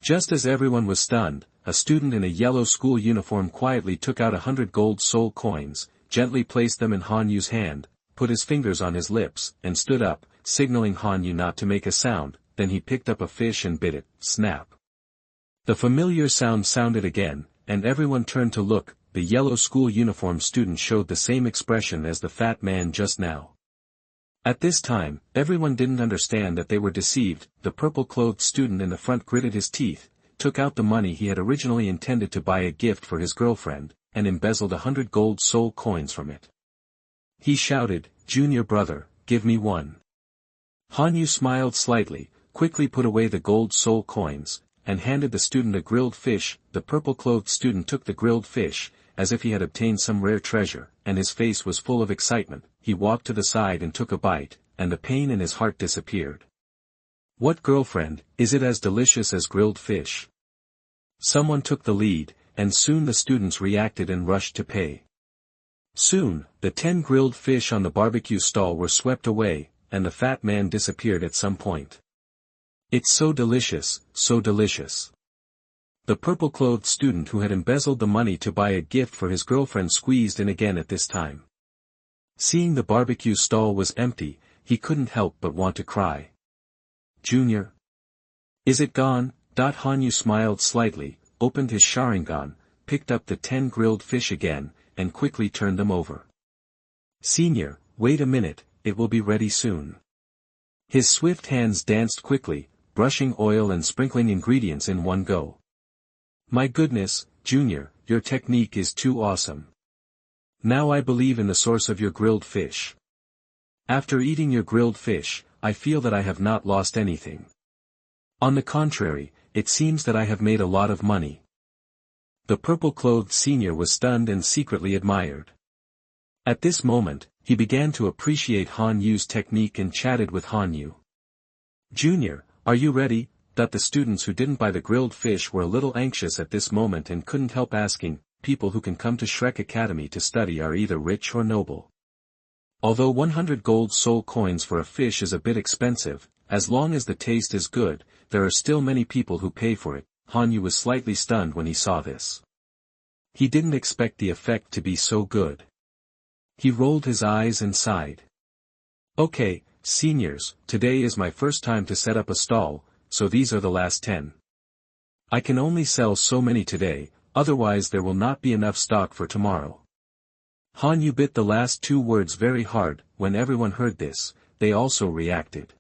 Just as everyone was stunned, a student in a yellow school uniform quietly took out 100 gold soul coins, gently placed them in Han Yu's hand, put his fingers on his lips, and stood up, signaling Han Yu not to make a sound. Then he picked up a fish and bit it. Snap. The familiar sound sounded again, and everyone turned to look. The yellow school uniform student showed the same expression as the fat man just now. At this time, everyone didn't understand that they were deceived. The purple-clothed student in the front gritted his teeth, took out the money he had originally intended to buy a gift for his girlfriend, and embezzled 100 gold soul coins from it. He shouted, "Junior brother, give me 1. Han Yu smiled slightly, quickly put away the gold soul coins, and handed the student a grilled fish. The purple-clothed student took the grilled fish, as if he had obtained some rare treasure, and his face was full of excitement. He walked to the side and took a bite, and the pain in his heart disappeared. What girlfriend, is it as delicious as grilled fish? Someone took the lead, and soon the students reacted and rushed to pay. Soon, the 10 grilled fish on the barbecue stall were swept away, and the fat man disappeared at some point. It's so delicious, so delicious. The purple-clothed student who had embezzled the money to buy a gift for his girlfriend squeezed in again at this time. Seeing the barbecue stall was empty, he couldn't help but want to cry. Junior? Is it gone? Han Yu smiled slightly, opened his Sharingan, picked up the 10 grilled fish again, and quickly turned them over. Senior, wait a minute, it will be ready soon. His swift hands danced quickly, brushing oil and sprinkling ingredients in one go. My goodness, Junior, your technique is too awesome. Now I believe in the source of your grilled fish. After eating your grilled fish, I feel that I have not lost anything. On the contrary, it seems that I have made a lot of money. The purple-clothed senior was stunned and secretly admired. At this moment, he began to appreciate Han Yu's technique and chatted with Han Yu. Junior, are you ready? The students who didn't buy the grilled fish were a little anxious at this moment and couldn't help asking. People who can come to Shrek Academy to study are either rich or noble. Although 100 gold soul coins for a fish is a bit expensive, as long as the taste is good, there are still many people who pay for it. Han Yu was slightly stunned when he saw this. He didn't expect the effect to be so good. He rolled his eyes and sighed. Okay, seniors, today is my first time to set up a stall, so these are the last 10. I can only sell so many today. otherwise there will not be enough stock for tomorrow. Han Yu bit the last two words very hard. When everyone heard this, they also reacted.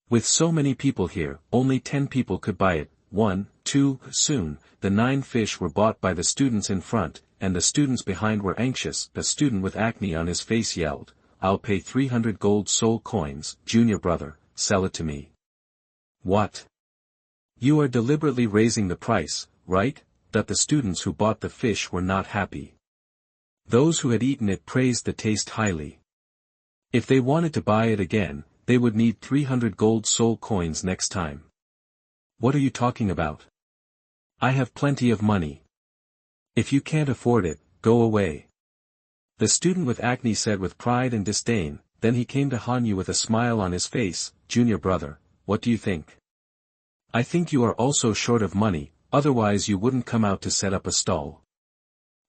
With so many people here, only 10 people could buy it. 1, 2, soon, the 9 fish were bought by the students in front, and the students behind were anxious. A student with acne on his face yelled, "I'll pay 300 gold soul coins, junior brother, sell it to me." What? You are deliberately raising the price, right? That the students who bought the fish were not happy. Those who had eaten it praised the taste highly. If they wanted to buy it again, they would need 300 gold soul coins next time. What are you talking about? I have plenty of money. If you can't afford it, go away. The student with acne said with pride and disdain. Then he came to Han Yu with a smile on his face. Junior brother, what do you think? I think you are also short of money, otherwise you wouldn't come out to set up a stall.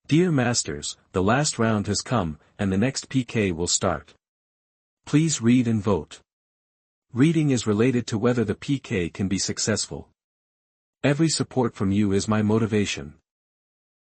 Dear masters, the last round has come, and the next PK will start. Please read and vote. Reading is related to whether the PK can be successful. Every support from you is my motivation.